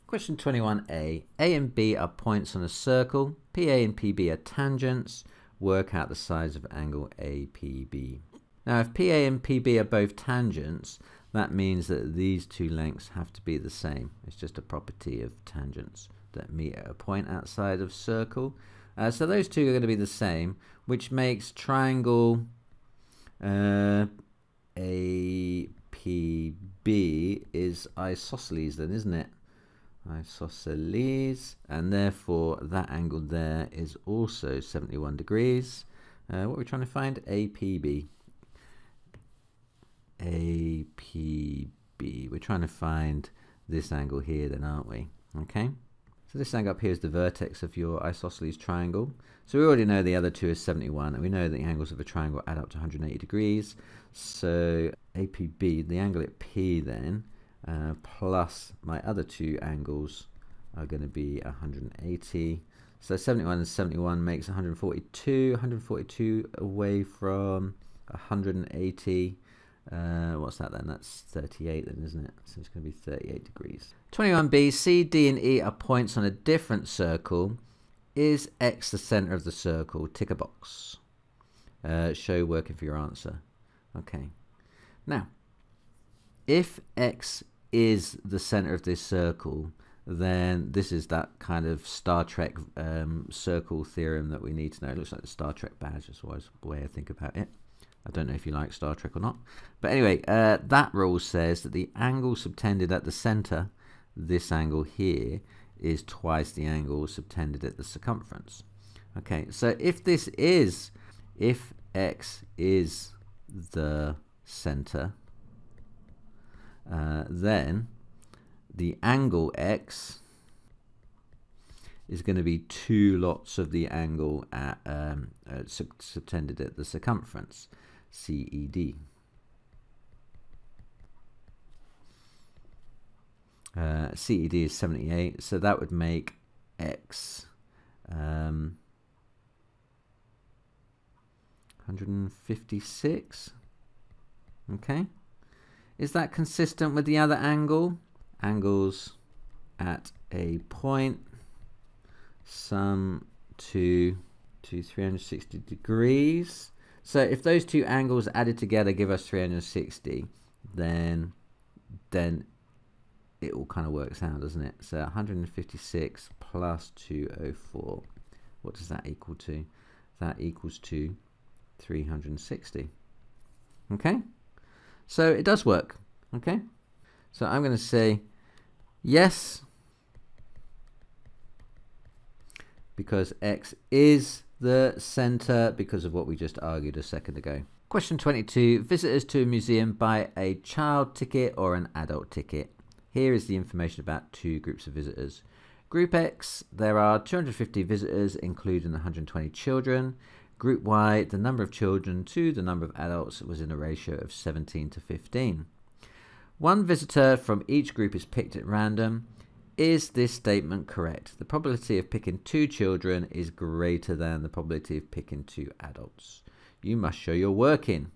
question 21a. A and B are points on a circle. PA and PB are tangents. Work out the size of angle APB. Now, if PA and PB are both tangents, that means that these two lengths have to be the same. It's just a property of tangents that meet at a point outside of circle. So those two are going to be the same, which makes triangle APB is isosceles then, isn't it? Isosceles, and therefore that angle there is also 71 degrees. What are we trying to find? APB. APB. We're trying to find this angle here then, aren't we? Okay. So this angle up here is the vertex of your isosceles triangle. So we already know the other two is 71, and we know that the angles of a triangle add up to 180 degrees. So APB, the angle at P then, plus my other two angles are going to be 180. So 71 and 71 makes 142. 142 away from 180. What's that then? That's 38 then, isn't it? So it's going to be 38 degrees. 21b, C, D, and E are points on a different circle. Is X the center of the circle? Tick a box. Show working for your answer. Okay. Now, if X is the center of this circle, then this is that kind of Star Trek circle theorem that we need to know. It looks like the Star Trek badge. That's always the way I think about it. I don't know if you like Star Trek or not. But anyway, that rule says that the angle subtended at the center, this angle here, is twice the angle subtended at the circumference. Okay, so if X is the center, then the angle X is going to be 2 lots of the angle at subtended at the circumference, CED. CED is 78, so that would make X 156. Okay, is that consistent with the other angle? Angles at a point sum to 360 degrees. So if those two angles added together give us 360, then it all kind of works out, doesn't it? So 156 plus 204, what does that equal to? That equals to 360. Okay, so it does work. Okay, so I'm going to say yes, because X is the center because of what we just argued a second ago. Question 22. Visitors to a museum buy a child ticket or an adult ticket. Here is the information about 2 groups of visitors. Group X, there are 250 visitors, including 120 children. Group Y, the number of children to the number of adults was in a ratio of 17 to 15. One visitor from each group is picked at random. Is this statement correct? The probability of picking 2 children is greater than the probability of picking 2 adults. You must show your working.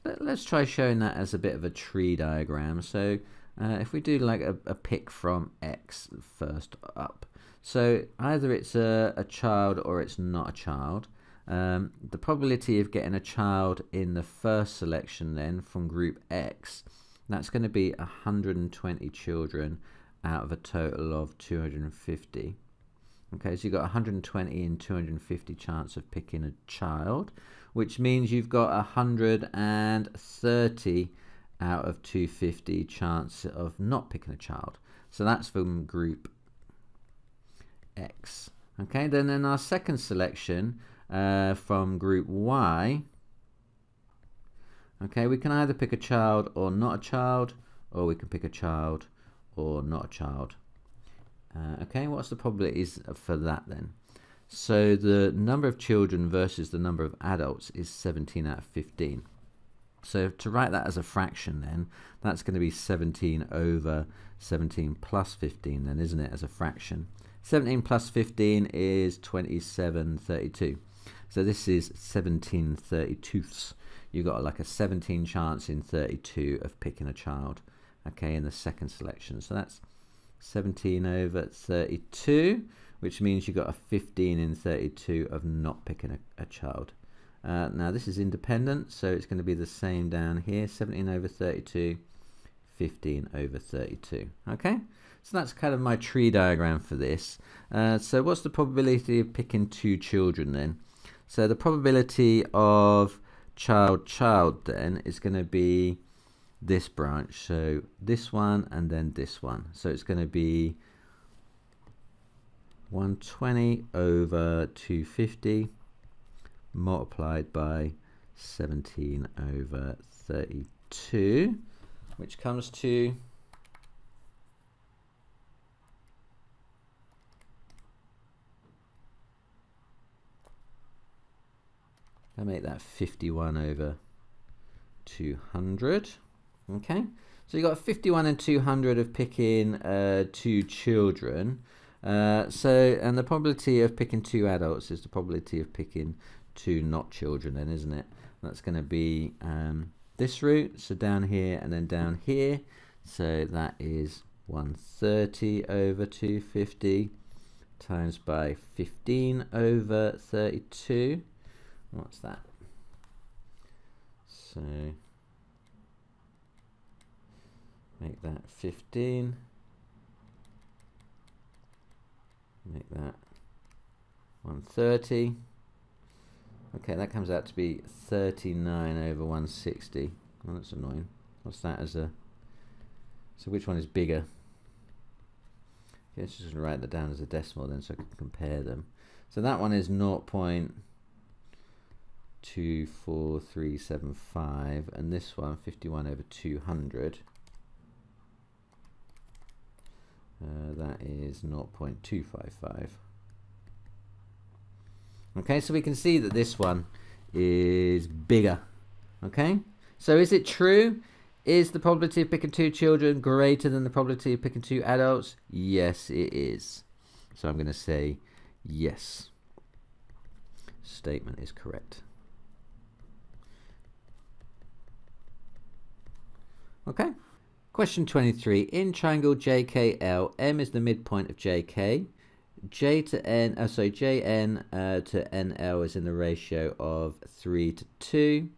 Let's try showing that as a bit of a tree diagram. So if we do like a pick from X first up. So either it's a child or it's not a child. The probability of getting a child in the first selection then from group X, that's going to be 120 children out of a total of 250. Okay, so you've got 120 and 250 chance of picking a child, which means you've got 130 out of 250 chance of not picking a child. So that's from group X. Okay, then in our second selection from group Y, okay, we can either pick a child or not a child, or we can pick a child or not a child. Okay, what's the probabilities for that then? So the number of children versus the number of adults is 17 out of 15. So to write that as a fraction then, that's going to be 17 over 17 plus 15 then, isn't it, as a fraction? 17 plus 15 is 2732. So this is 17/32. You've got like a 17 chance in 32 of picking a child, okay, in the second selection. So that's 17 over 32, which means you've got a 15 in 32 of not picking a child. Now this is independent, so it's going to be the same down here, 17 over 32, 15 over 32. Okay, so that's kind of my tree diagram for this. So what's the probability of picking 2 children then? So the probability of child then is going to be this branch, so this one and then this one. So it's going to be 120 over 250 multiplied by 17 over 32, which comes to I make that 51 over 200. Okay, so you got 51 and 200 of picking 2 children. And the probability of picking 2 adults is the probability of picking 2 not children then, isn't it? That's going to be this route, so down here and then down here. So that is 130 over 250 times by 15 over 32. What's that? So make that 15. Make that 130. Okay, that comes out to be 39 over 160. Oh, that's annoying. What's that as a... So which one is bigger? Okay, let's just write that down as a decimal then so I can compare them. So that one is 0.24375 and this one 51 over 200. That is 0.255. Okay, so we can see that this one is bigger. Okay, so is it true? Is the probability of picking 2 children greater than the probability of picking 2 adults? Yes, it is. So I'm going to say yes. Statement is correct. Okay. Question 23. In triangle JKL, M is the midpoint of JK. Jn to NL is in the ratio of 3 to 2.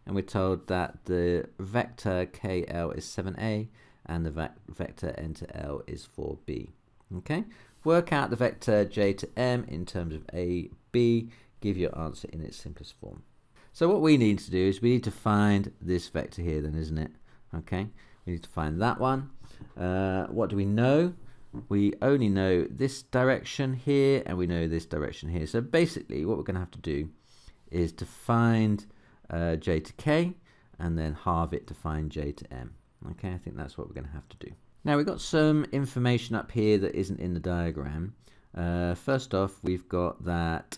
And we're told that the vector KL is 7a and the vector N to L is 4b. Okay. Work out the vector J to M in terms of A, B. Give your answer in its simplest form. So what we need to do is we need to find this vector here then, isn't it? Okay. We need to find that one. What do we know? We only know this direction here and we know this direction here. So basically what we're going to have to do is to find J to K and then halve it to find J to M. Okay, I think that's what we're going to have to do. Now we've got some information up here that isn't in the diagram. First off, we've got that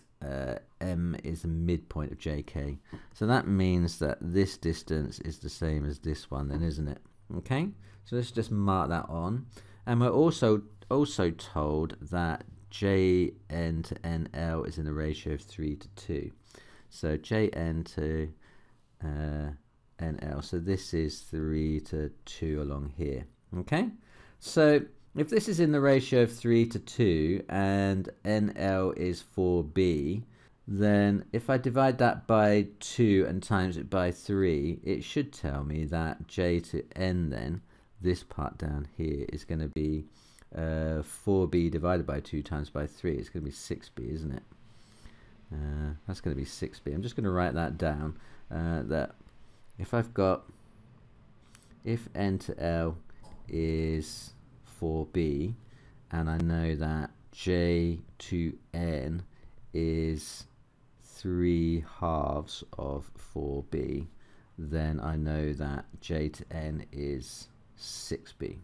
M is the midpoint of JK. So that means that this distance is the same as this one then, isn't it? Okay, so let's just mark that on. And we're also told that Jn to NL is in a ratio of 3 to 2. So Jn to NL, so this is 3 to 2 along here. Okay, so if this is in the ratio of 3 to 2 and NL is 4b, then if I divide that by 2 and times it by 3, it should tell me that J to N then, this part down here, is going to be 4b divided by 2 times by 3. It's going to be 6b, isn't it? That's going to be 6b. I'm just going to write that down. That if I've got, if N to L is 4b, and I know that J to N is 3/2 of 4b, then I know that J to N is 6b.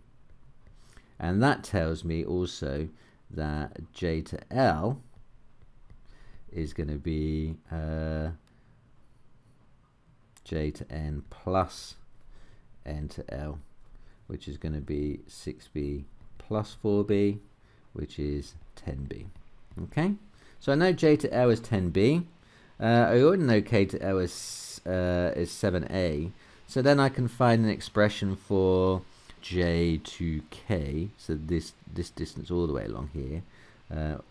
And that tells me also that J to L is going to be J to N plus N to L, which is going to be 6b plus 4b, which is 10b. Okay, so I know J to L is 10b. I already know K to L is 7a. So then I can find an expression for J to K. So this distance all the way along here.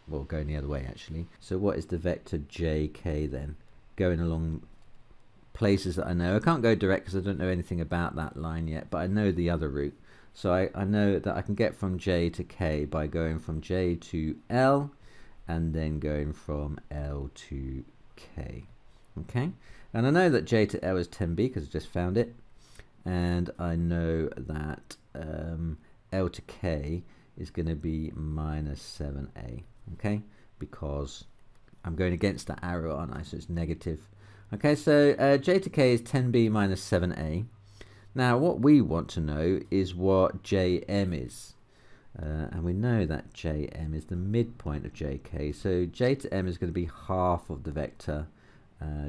Well, going the other way actually. So what is the vector JK then? Going along places that I know. I can't go direct because I don't know anything about that line yet, but I know the other route. So I know that I can get from J to K by going from J to L and then going from L to K. Okay, and I know that J to L is 10b because I just found it, and I know that L to K is going to be minus 7a. Okay, because I'm going against that arrow, aren't I? So it's negative. Okay, so J to K is 10b minus 7a. Now what we want to know is what Jm is. And we know that Jm is the midpoint of Jk. So J to M is going to be half of the vector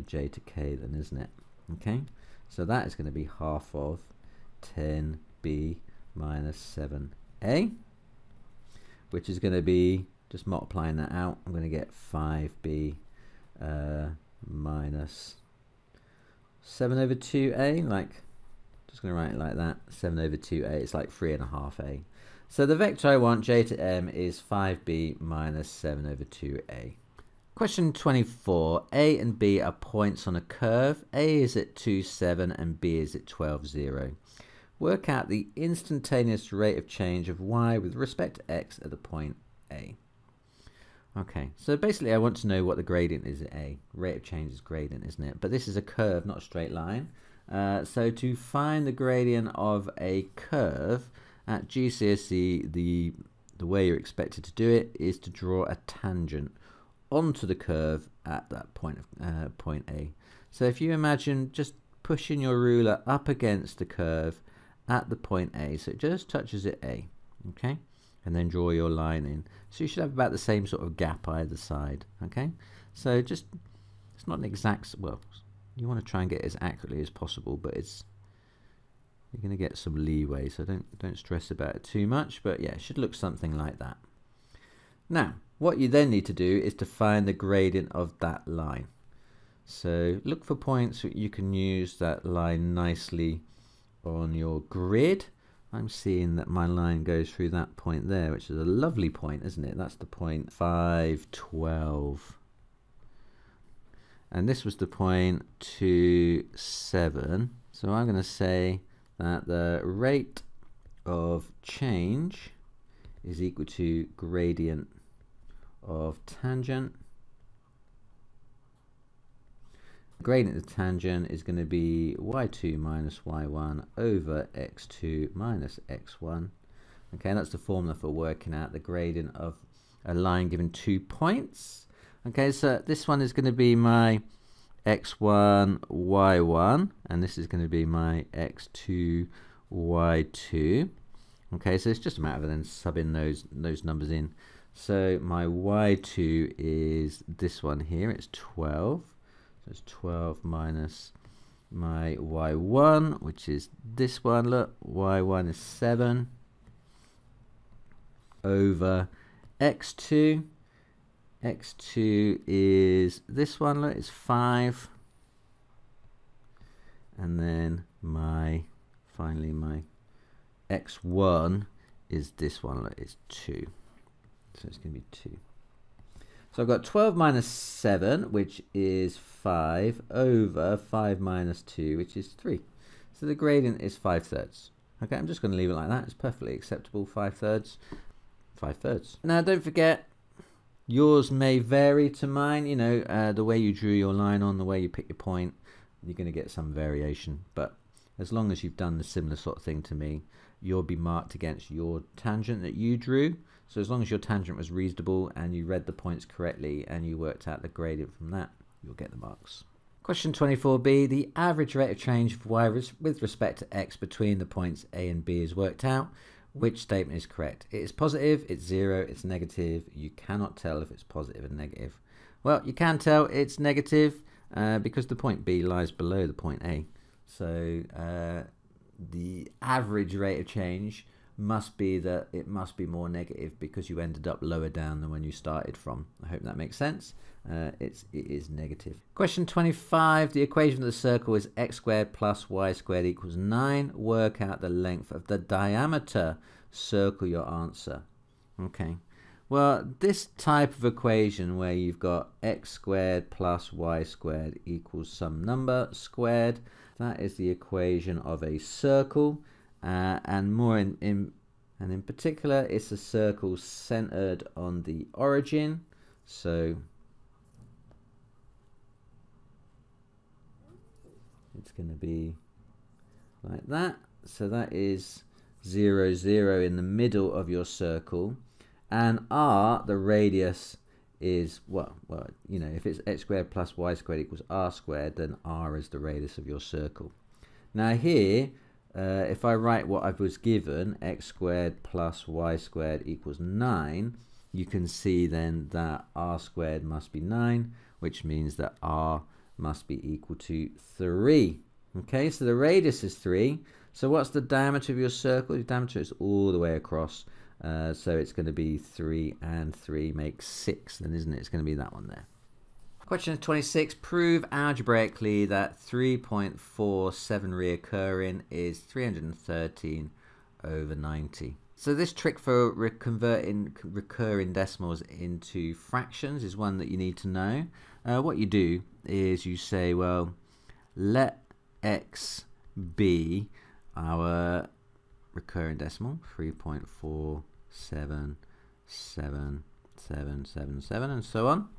J to K then, isn't it? Okay, so that is going to be half of 10b minus 7a, which is going to be just multiplying that out, I'm going to get 5b minus 7 over 2a, like, just going to write it like that, 7 over 2a, it's like 3.5a. So the vector I want, j to m, is 5b minus 7 over 2a. Question 24. A and B are points on a curve. A is at 2, 7 and B is at 12, 0. Work out the instantaneous rate of change of y with respect to x at the point A. Okay, so basically I want to know what the gradient is at A. Rate of change is gradient, isn't it? But this is a curve, not a straight line. So to find the gradient of a curve at GCSE, the way you're expected to do it is to draw a tangent onto the curve at that point A. So if you imagine just pushing your ruler up against the curve at the point A, so it just touches it A, okay, and then draw your line in. So you should have about the same sort of gap either side, okay. So just, it's not an exact, well, you want to try and get it as accurately as possible, but it's, you're going to get some leeway, so don't stress about it too much, but yeah, it should look something like that. Now what you then need to do is to find the gradient of that line. So look for points where you can use that line nicely on your grid. I'm seeing that my line goes through that point there, which is a lovely point, isn't it? That's the point 5, 12. And this was the point 2, 7. So I'm going to say that the rate of change is equal to gradient of tangent. Gradient of tangent is going to be y2 minus y1 over x2 minus x1. Okay, that's the formula for working out the gradient of a line given 2 points. Okay, so this one is going to be my x1, y1, and this is going to be my x2, y2. Okay, so it's just a matter of then subbing those numbers in. So my y2 is this one here, it's 12. So it's 12 minus my y1, which is this one, look, y1 is 7, over x2. x2 is this one, look, it's 5. And then finally my x1 is this one, look, it's 2. So it's going to be 2. So I've got 12 minus 7, which is 5, over 5 minus 2, which is 3. So the gradient is 5/3. Okay, I'm just going to leave it like that. It's perfectly acceptable, 5/3. 5/3. Now don't forget, yours may vary to mine. You know, the way you drew your line on, the way you pick your point, you're going to get some variation. But as long as you've done the similar sort of thing to me, you'll be marked against your tangent that you drew. So as long as your tangent was reasonable and you read the points correctly and you worked out the gradient from that, you'll get the marks. Question 24b, the average rate of change of y with respect to x between the points A and B is worked out. Which statement is correct? It is positive, it's 0, it's negative. You cannot tell if it's positive and negative. Well, you can tell it's negative because the point B lies below the point A. So the average rate of change must be that it must be more negative because you ended up lower down than when you started from. I hope that makes sense. It is negative. Question 25. The equation of the circle is x squared plus y squared equals 9. Work out the length of the diameter. Circle your answer. Okay. Well, this type of equation where you've got x squared plus y squared equals some number squared, that is the equation of a circle. And more in particular, it's a circle centered on the origin. So it's going to be like that. So that is 0, 0 in the middle of your circle, and r, the radius, is well, you know, if it's x squared plus y squared equals r squared, then r is the radius of your circle. Now here, if I write what I was given, x squared plus y squared equals 9, you can see then that r squared must be 9, which means that r must be equal to 3. Okay, so the radius is 3. So what's the diameter of your circle? The diameter is all the way across, So it's going to be 3 and 3 makes 6 then, isn't it? It's going to be that one there. Question 26. Prove algebraically that 3.47 reoccurring is 313 over 90. So this trick for converting recurring decimals into fractions is one that you need to know. What you do is you say, well, let x be our recurring decimal, 3.4777777 and so on.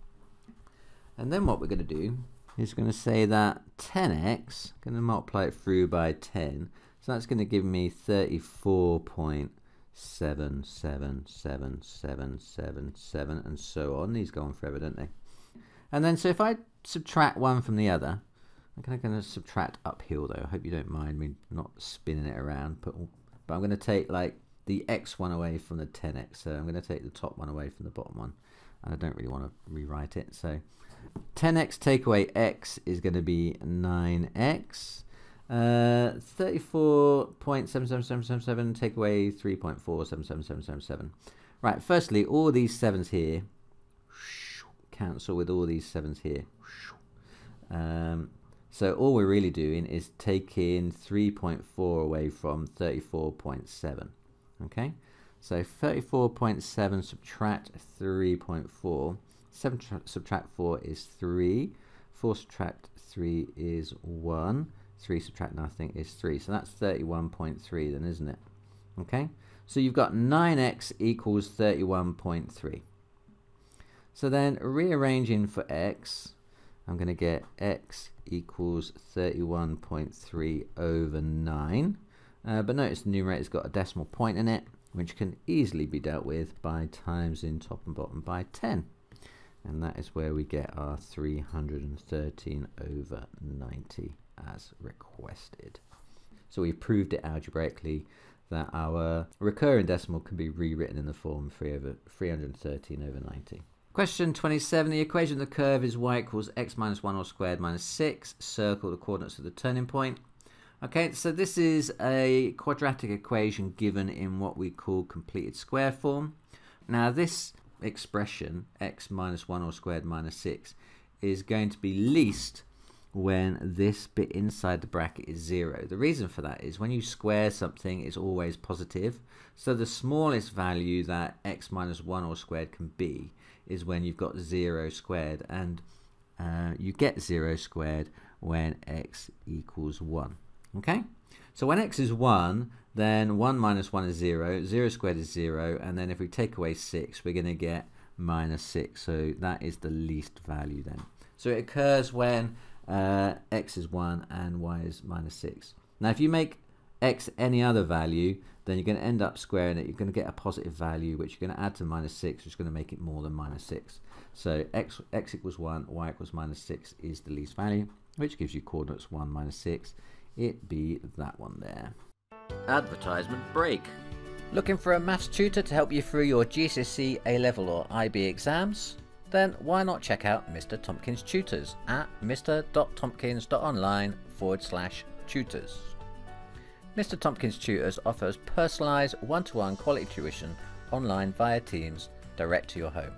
And then what we're going to do is going to say that 10x, going to multiply it through by 10, so that's going to give me 34.777777 and so on. These go on forever, don't they? And then so if I subtract one from the other, I'm going to subtract uphill though. I hope you don't mind me not spinning it around, but I'm going to take like the x one away from the 10x, so I'm going to take the top one away from the bottom one, and I don't really want to rewrite it. So 10x take away x is going to be 9x. 34.77777 take away 3.4777777. Right, firstly, all these 7s here cancel with all these 7s here. So all we're really doing is taking 3.4 away from 34.7. Okay, so 34.7 subtract 3.4. 7 subtract 4 is 3. 4 subtract 3 is 1. 3 subtract nothing is 3. So that's 31.3 then, isn't it? Okay, so you've got 9x equals 31.3. So then rearranging for x, I'm going to get x equals 31.3 over 9. But notice the numerator's got a decimal point in it, which can easily be dealt with by times in top and bottom by 10. And that is where we get our 313 over 90 as requested. So we've proved it algebraically that our recurring decimal can be rewritten in the form 313 over 90. Question 27. The equation of the curve is y equals x minus 1 all squared minus 6. Circle the coordinates of the turning point. Okay, so this is a quadratic equation given in what we call completed square form. Now this expression, x minus 1 all squared minus 6, is going to be least when this bit inside the bracket is 0. The reason for that is when you square something, it's always positive. So the smallest value that x minus 1 all squared can be is when you've got 0 squared, and you get 0 squared when x equals 1. Okay, so when x is 1, then 1 minus 1 is 0, 0 squared is 0, and then if we take away 6, we're going to get minus 6, so that is the least value then. So it occurs when x is 1 and y is minus 6. Now if you make x any other value, then you're going to end up squaring it. You're going to get a positive value, which you're going to add to minus 6, which is going to make it more than minus 6. So x equals 1, y equals minus 6 is the least value, which gives you coordinates 1 minus 6. It be that one there. Advertisement break. Looking for a maths tutor to help you through your GCSE, A-level or IB exams? Then why not check out Mr. Tompkins Tutors at mr.tompkins.online/tutors. Mr. Tompkins Tutors offers personalised one-to-one quality tuition online via Teams direct to your home.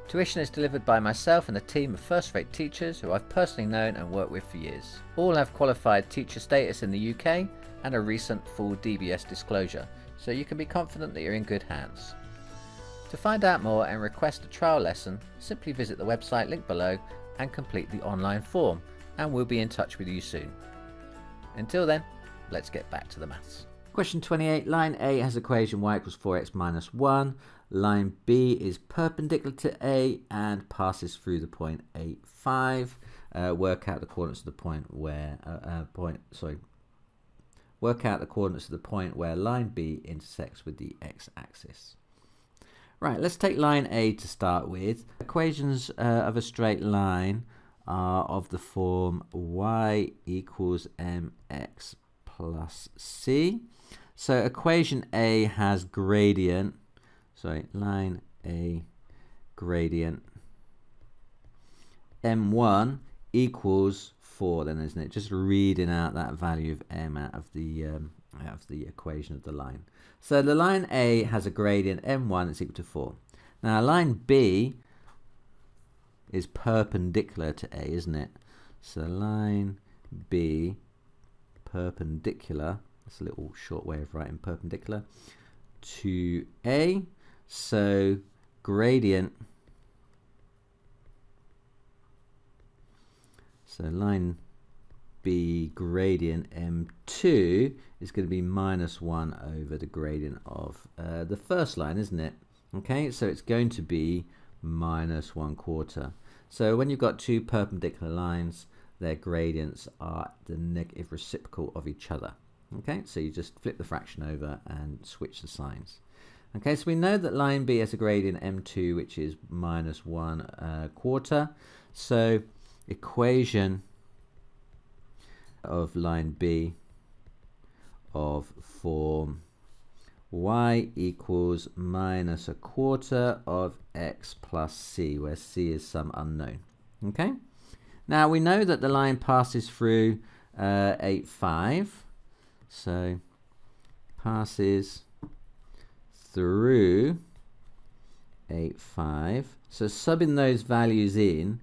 Tuition is delivered by myself and a team of first-rate teachers who I've personally known and worked with for years. All have qualified teacher status in the UK and a recent full DBS disclosure, so you can be confident that you're in good hands. To find out more and request a trial lesson, simply visit the website linked below and complete the online form, and we'll be in touch with you soon. Until then, let's get back to the maths. Question 28. Line A has equation y equals 4x minus 1. Line B is perpendicular to A and passes through the point 8, 5. Work out the coordinates of the point where line B intersects with the x-axis. Right, let's take line A to start with. Equations of a straight line are of the form y equals mx plus c. So equation A has gradient, line A gradient m1 equals 4 then, isn't it? Just reading out that value of m out of the equation of the line. So the line A has a gradient m1 that's equal to 4. Now line B is perpendicular to A, isn't it? So line B perpendicular, that's a little short way of writing perpendicular, to A. So gradient, so line B gradient m2 is going to be minus 1 over the gradient of the first line, isn't it? Okay, so it's going to be minus 1/4. So when you've got two perpendicular lines, their gradients are the negative reciprocal of each other. Okay, so you just flip the fraction over and switch the signs. Okay, so we know that line B has a gradient m2, which is minus 1/4. So equation of line B of form y equals minus 1/4 of x plus c, where c is some unknown. Okay, now we know that the line passes through 8, 5. So passes through 8, 5. So subbing those values in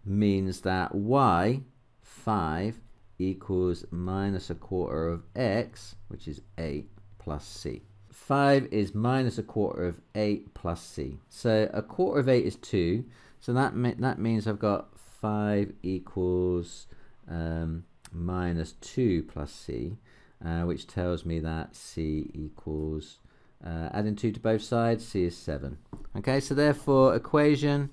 means that y 5 equals minus 1/4 of x, which is 8 plus c. 5 is minus 1/4 of 8 plus c. So 1/4 of 8 is 2. So that means I've got 5 equals minus 2 plus c, which tells me that c equals, adding 2 to both sides, c is 7. Okay, so therefore equation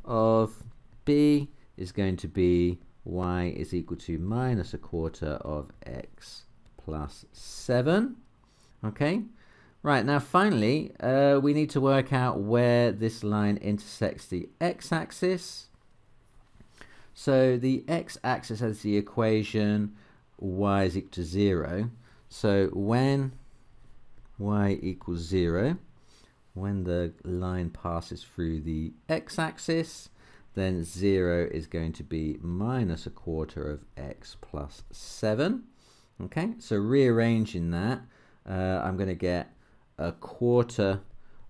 of B is going to be y is equal to minus 1/4 of x plus 7. Okay, right, now finally we need to work out where this line intersects the x-axis. So the x-axis has the equation y is equal to 0. So when y equals 0, when the line passes through the x-axis, then 0 is going to be minus 1/4 of x plus 7. Okay, so rearranging that, I'm going to get 1/4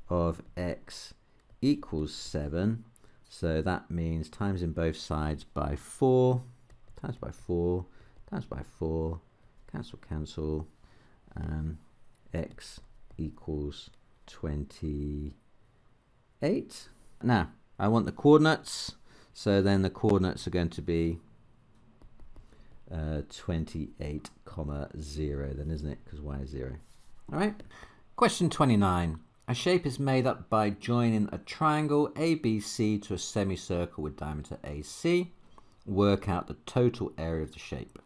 of x equals 7. So that means times in both sides by 4, times by 4, times by 4, cancel, cancel, and x equals 28. Now, I want the coordinates, so then the coordinates are going to be 28, 0 then, isn't it? Because y is 0. All right. Question 29. A shape is made up by joining a triangle ABC to a semicircle with diameter AC. Work out the total area of the shape.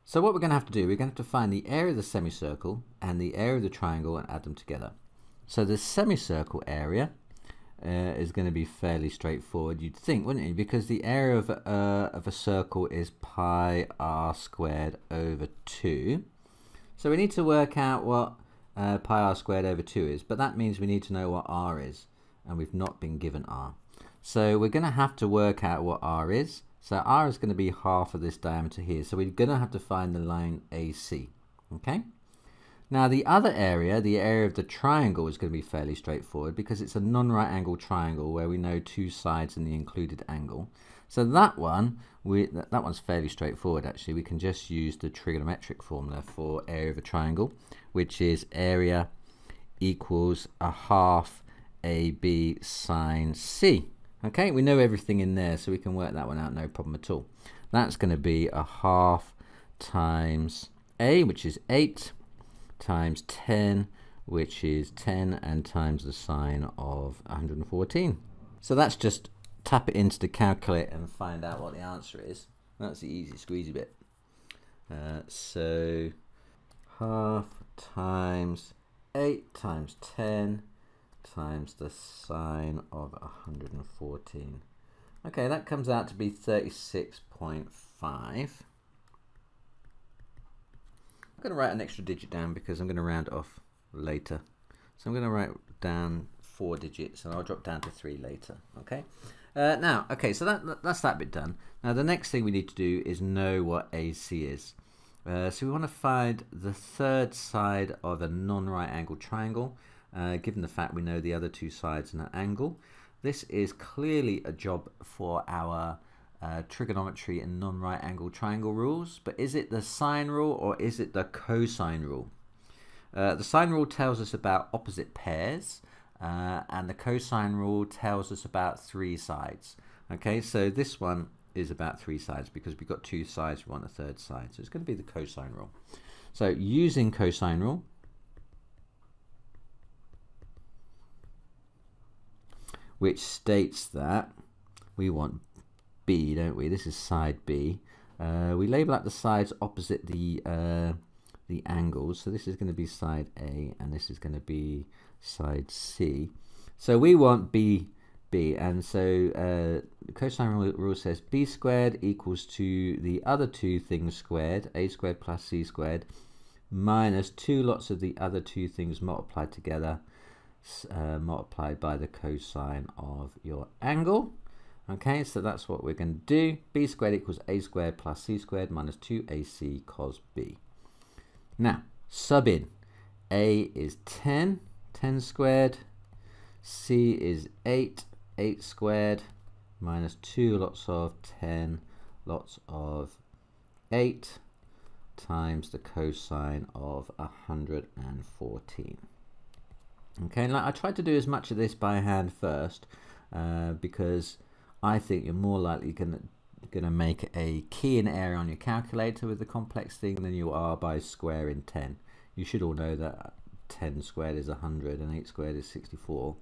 So what we're going to have to do, we're going to have to find the area of the semicircle and the area of the triangle and add them together. So the semicircle area is going to be fairly straightforward, you'd think, wouldn't you? Because the area of a circle is pi r squared over 2. So we need to work out what pi r squared over 2 is, but that means we need to know what r is, and we've not been given r. So we're going to have to work out what r is. So r is going to be half of this diameter here. So we're going to have to find the line AC. Okay. Now the other area, the area of the triangle, is going to be fairly straightforward because it's a non-right angle triangle where we know two sides and the included angle. So that one's fairly straightforward actually. We can just use the trigonometric formula for area of a triangle, which is area equals a half AB sine C. Okay, we know everything in there, so we can work that one out, no problem at all. That's going to be a half times A, which is 8, times 10, which is 10, and times the sine of 114. So that's just tap it into the calculator and find out what the answer is. That's the easy squeezy bit. So half times 8 times 10 times the sine of 114. Okay, that comes out to be 36.5. I'm going to write an extra digit down because I'm going to round it off later. So I'm going to write down 4 digits and I'll drop down to 3 later. Okay. So that's that bit done. Now the next thing we need to do is know what AC is. So we want to find the third side of a non-right angled triangle, given the fact we know the other two sides in an angle. This is clearly a job for our trigonometry and non-right angled triangle rules, but is it the sine rule or is it the cosine rule? The sine rule tells us about opposite pairs, and the cosine rule tells us about three sides. Okay, so this one is about three sides because we've got two sides, we want a third side. So it's going to be the cosine rule. So using cosine rule, which states that we want B, don't we? This is side B. We label out the sides opposite the angles. So this is going to be side A and this is going to be side C. So we want B, and so the cosine rule says B squared equals to the other two things squared, A squared plus C squared, minus two lots of the other two things multiplied together, multiplied by the cosine of your angle. Okay, so that's what we're going to do. B squared equals A squared plus C squared minus 2AC cos B. Now, sub in. A is 10 squared. C is 8 squared minus 2 lots of 10 lots of 8 times the cosine of 114. Okay, now I tried to do as much of this by hand first because I think you're more likely going to make a key in area on your calculator with the complex thing than you are by squaring 10. You should all know that 10 squared is 100 and 8 squared is 64.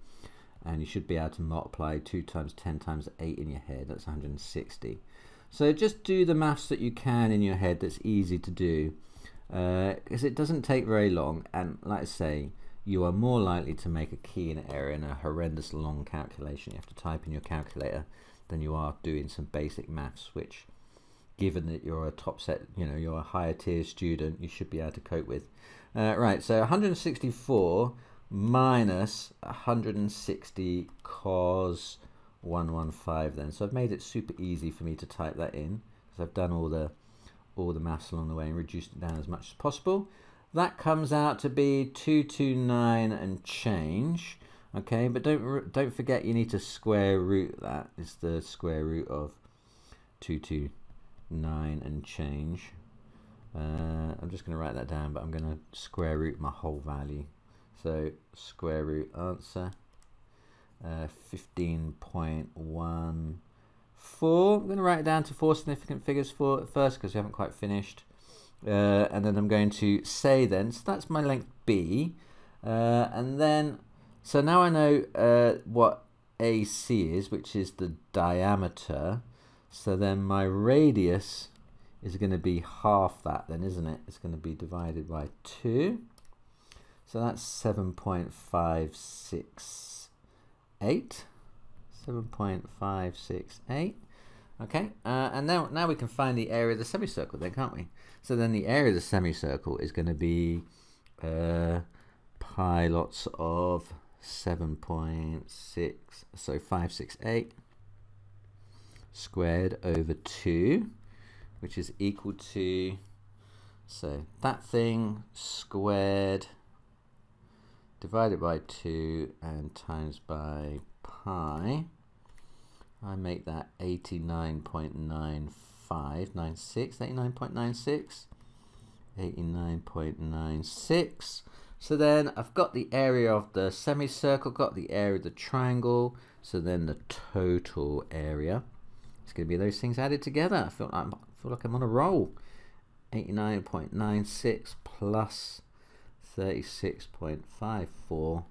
And you should be able to multiply 2 times 10 times 8 in your head. That's 160. So just do the maths that you can in your head that's easy to do, because it doesn't take very long, and like I say, you are more likely to make a key in area in a horrendous long calculation you have to type in your calculator than you are doing some basic maths, which, given that you're a top set, you're a higher tier student, you should be able to cope with. Right, so 164 minus 160 cos 115 then. So I've made it super easy for me to type that in because I've done all the maths along the way and reduced it down as much as possible. That comes out to be 229 and change. Okay, but don't forget you need to square root that. It's the square root of 229 and change. I'm just going to write that down, but I'm going to square root my whole value. So square root answer 15.14. I'm going to write it down to 4 significant figures first because we haven't quite finished. And then I'm going to say then, so that's my length B. And then, so now I know what AC is, which is the diameter. So then my radius is going to be half that then, isn't it? It's going to be divided by 2. So that's 7.568. 7.568. Okay, and now we can find the area of the semicircle then, can't we? So then the area of the semicircle is going to be pi lots of 568 squared over 2, which is equal to, so that thing squared divided by 2 and times by pi. I make that 89.96, 89.96. So then I've got the area of the semicircle, got the area of the triangle, so then the total area. It's going to be those things added together. I feel like I'm on a roll. 89.96 plus 36.54.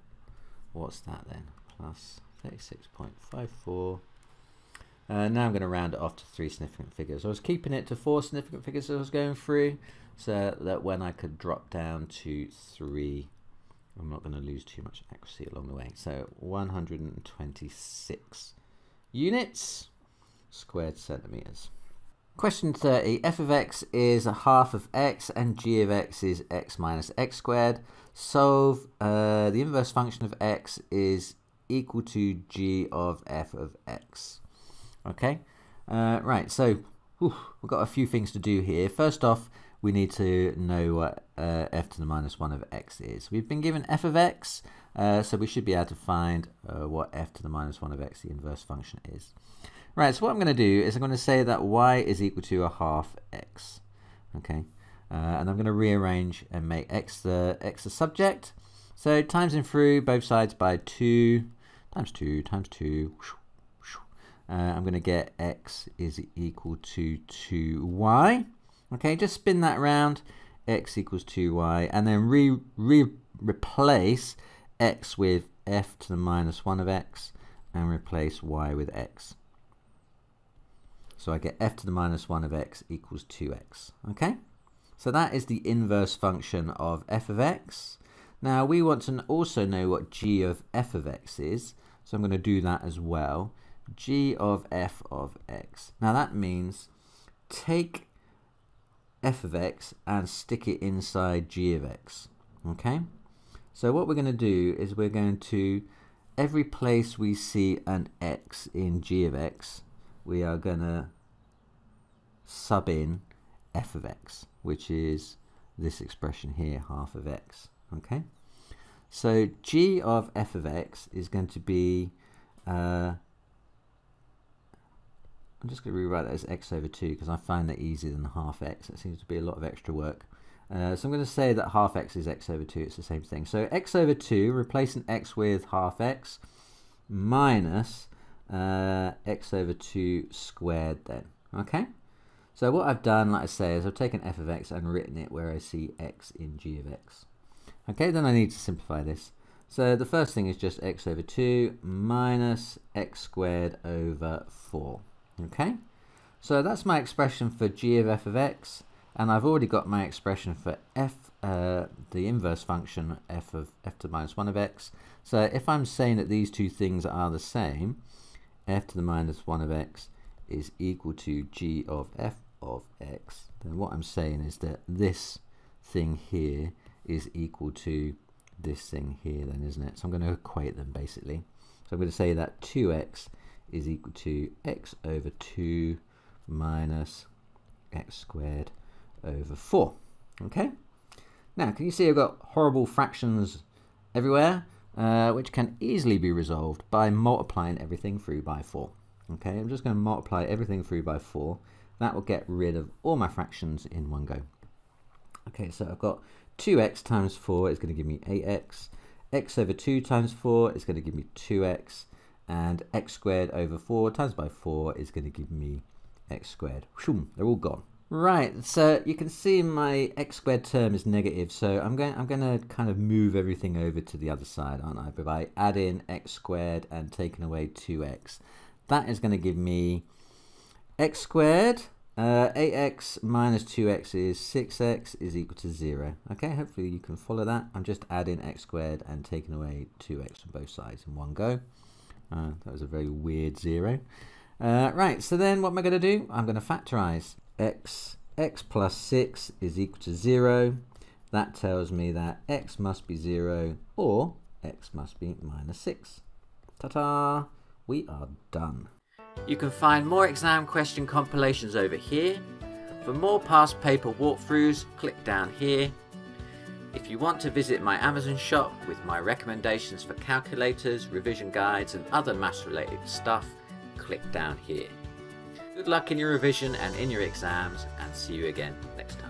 What's that then? Plus 36.54. Now I'm going to round it off to 3 significant figures. I was keeping it to 4 significant figures as I was going through, so that when I could drop down to 3, I'm not going to lose too much accuracy along the way. So 126 units squared centimeters. Question 30. F of x is a half of x and g of x is x minus x squared. Solve the inverse function of x is equal to g of f of x. Okay, right, so we've got a few things to do here. First off, we need to know what f to the minus 1 of x is. We've been given f of x, so we should be able to find what f to the minus 1 of x, the inverse function, is. Right, so what I'm going to do is I'm going to say that y is equal to a half x. Okay, and I'm going to rearrange and make x the subject. So timesing through both sides by 2 times 2 times 2. I'm going to get x is equal to 2y. Okay, just spin that around. X equals 2y, and then replace x with f to the minus 1 of x, and replace y with x. So I get f to the minus 1 of x equals 2x. Okay, so that is the inverse function of f of x. Now we want to also know what g of f of x is, so I'm going to do that as well. G of f of x. Now that means take f of x and stick it inside g of x. Okay, so what we're going to do is we're going to, every place we see an x in g of x, we are going to sub in f of x, which is this expression here, half of x. Okay, so g of f of x is going to be I'm just going to rewrite that as x over 2 because I find that easier than half x. It seems to be a lot of extra work. So I'm going to say that half x is x over 2. It's the same thing. So x over 2, replacing x with half x, minus x over 2 squared then. Okay? So what I've done, like I say, is I've taken f of x and written it where I see x in g of x. Okay, then I need to simplify this. So the first thing is just x over 2 minus x squared over 4. Okay, so that's my expression for g of f of x, and I've already got my expression for f, the inverse function f to the minus 1 of x. So if I'm saying that these two things are the same, f to the minus 1 of x is equal to g of f of x, then what I'm saying is that this thing here is equal to this thing here then, isn't it? So I'm going to equate them basically. So I'm going to say that 2x is equal to x over 2 minus x squared over 4. Okay, now can you see I've got horrible fractions everywhere, which can easily be resolved by multiplying everything through by 4. Okay, I'm just going to multiply everything through by 4. That will get rid of all my fractions in one go. Okay, so I've got 2x times 4 is going to give me 8x. X over 2 times 4 is going to give me 2x. And x squared over 4 times by 4 is going to give me x squared. They're all gone. Right, so you can see my x squared term is negative, so I'm going to kind of move everything over to the other side, aren't I? But by adding x squared and taking away 2x, that is going to give me x squared. 8x minus 2x is 6x is equal to 0. Okay, hopefully you can follow that. I'm just adding x squared and taking away 2x from both sides in one go. That was a very weird 0. Right, so then what am I going to do? I'm going to factorize x plus 6 is equal to 0. That tells me that x must be 0 or x must be minus 6. Ta-ta! We are done. You can find more exam question compilations over here. For more past paper walkthroughs, click down here. If you want to visit my Amazon shop with my recommendations for calculators, revision guides and other maths related stuff, click down here. Good luck in your revision and in your exams, and see you again next time.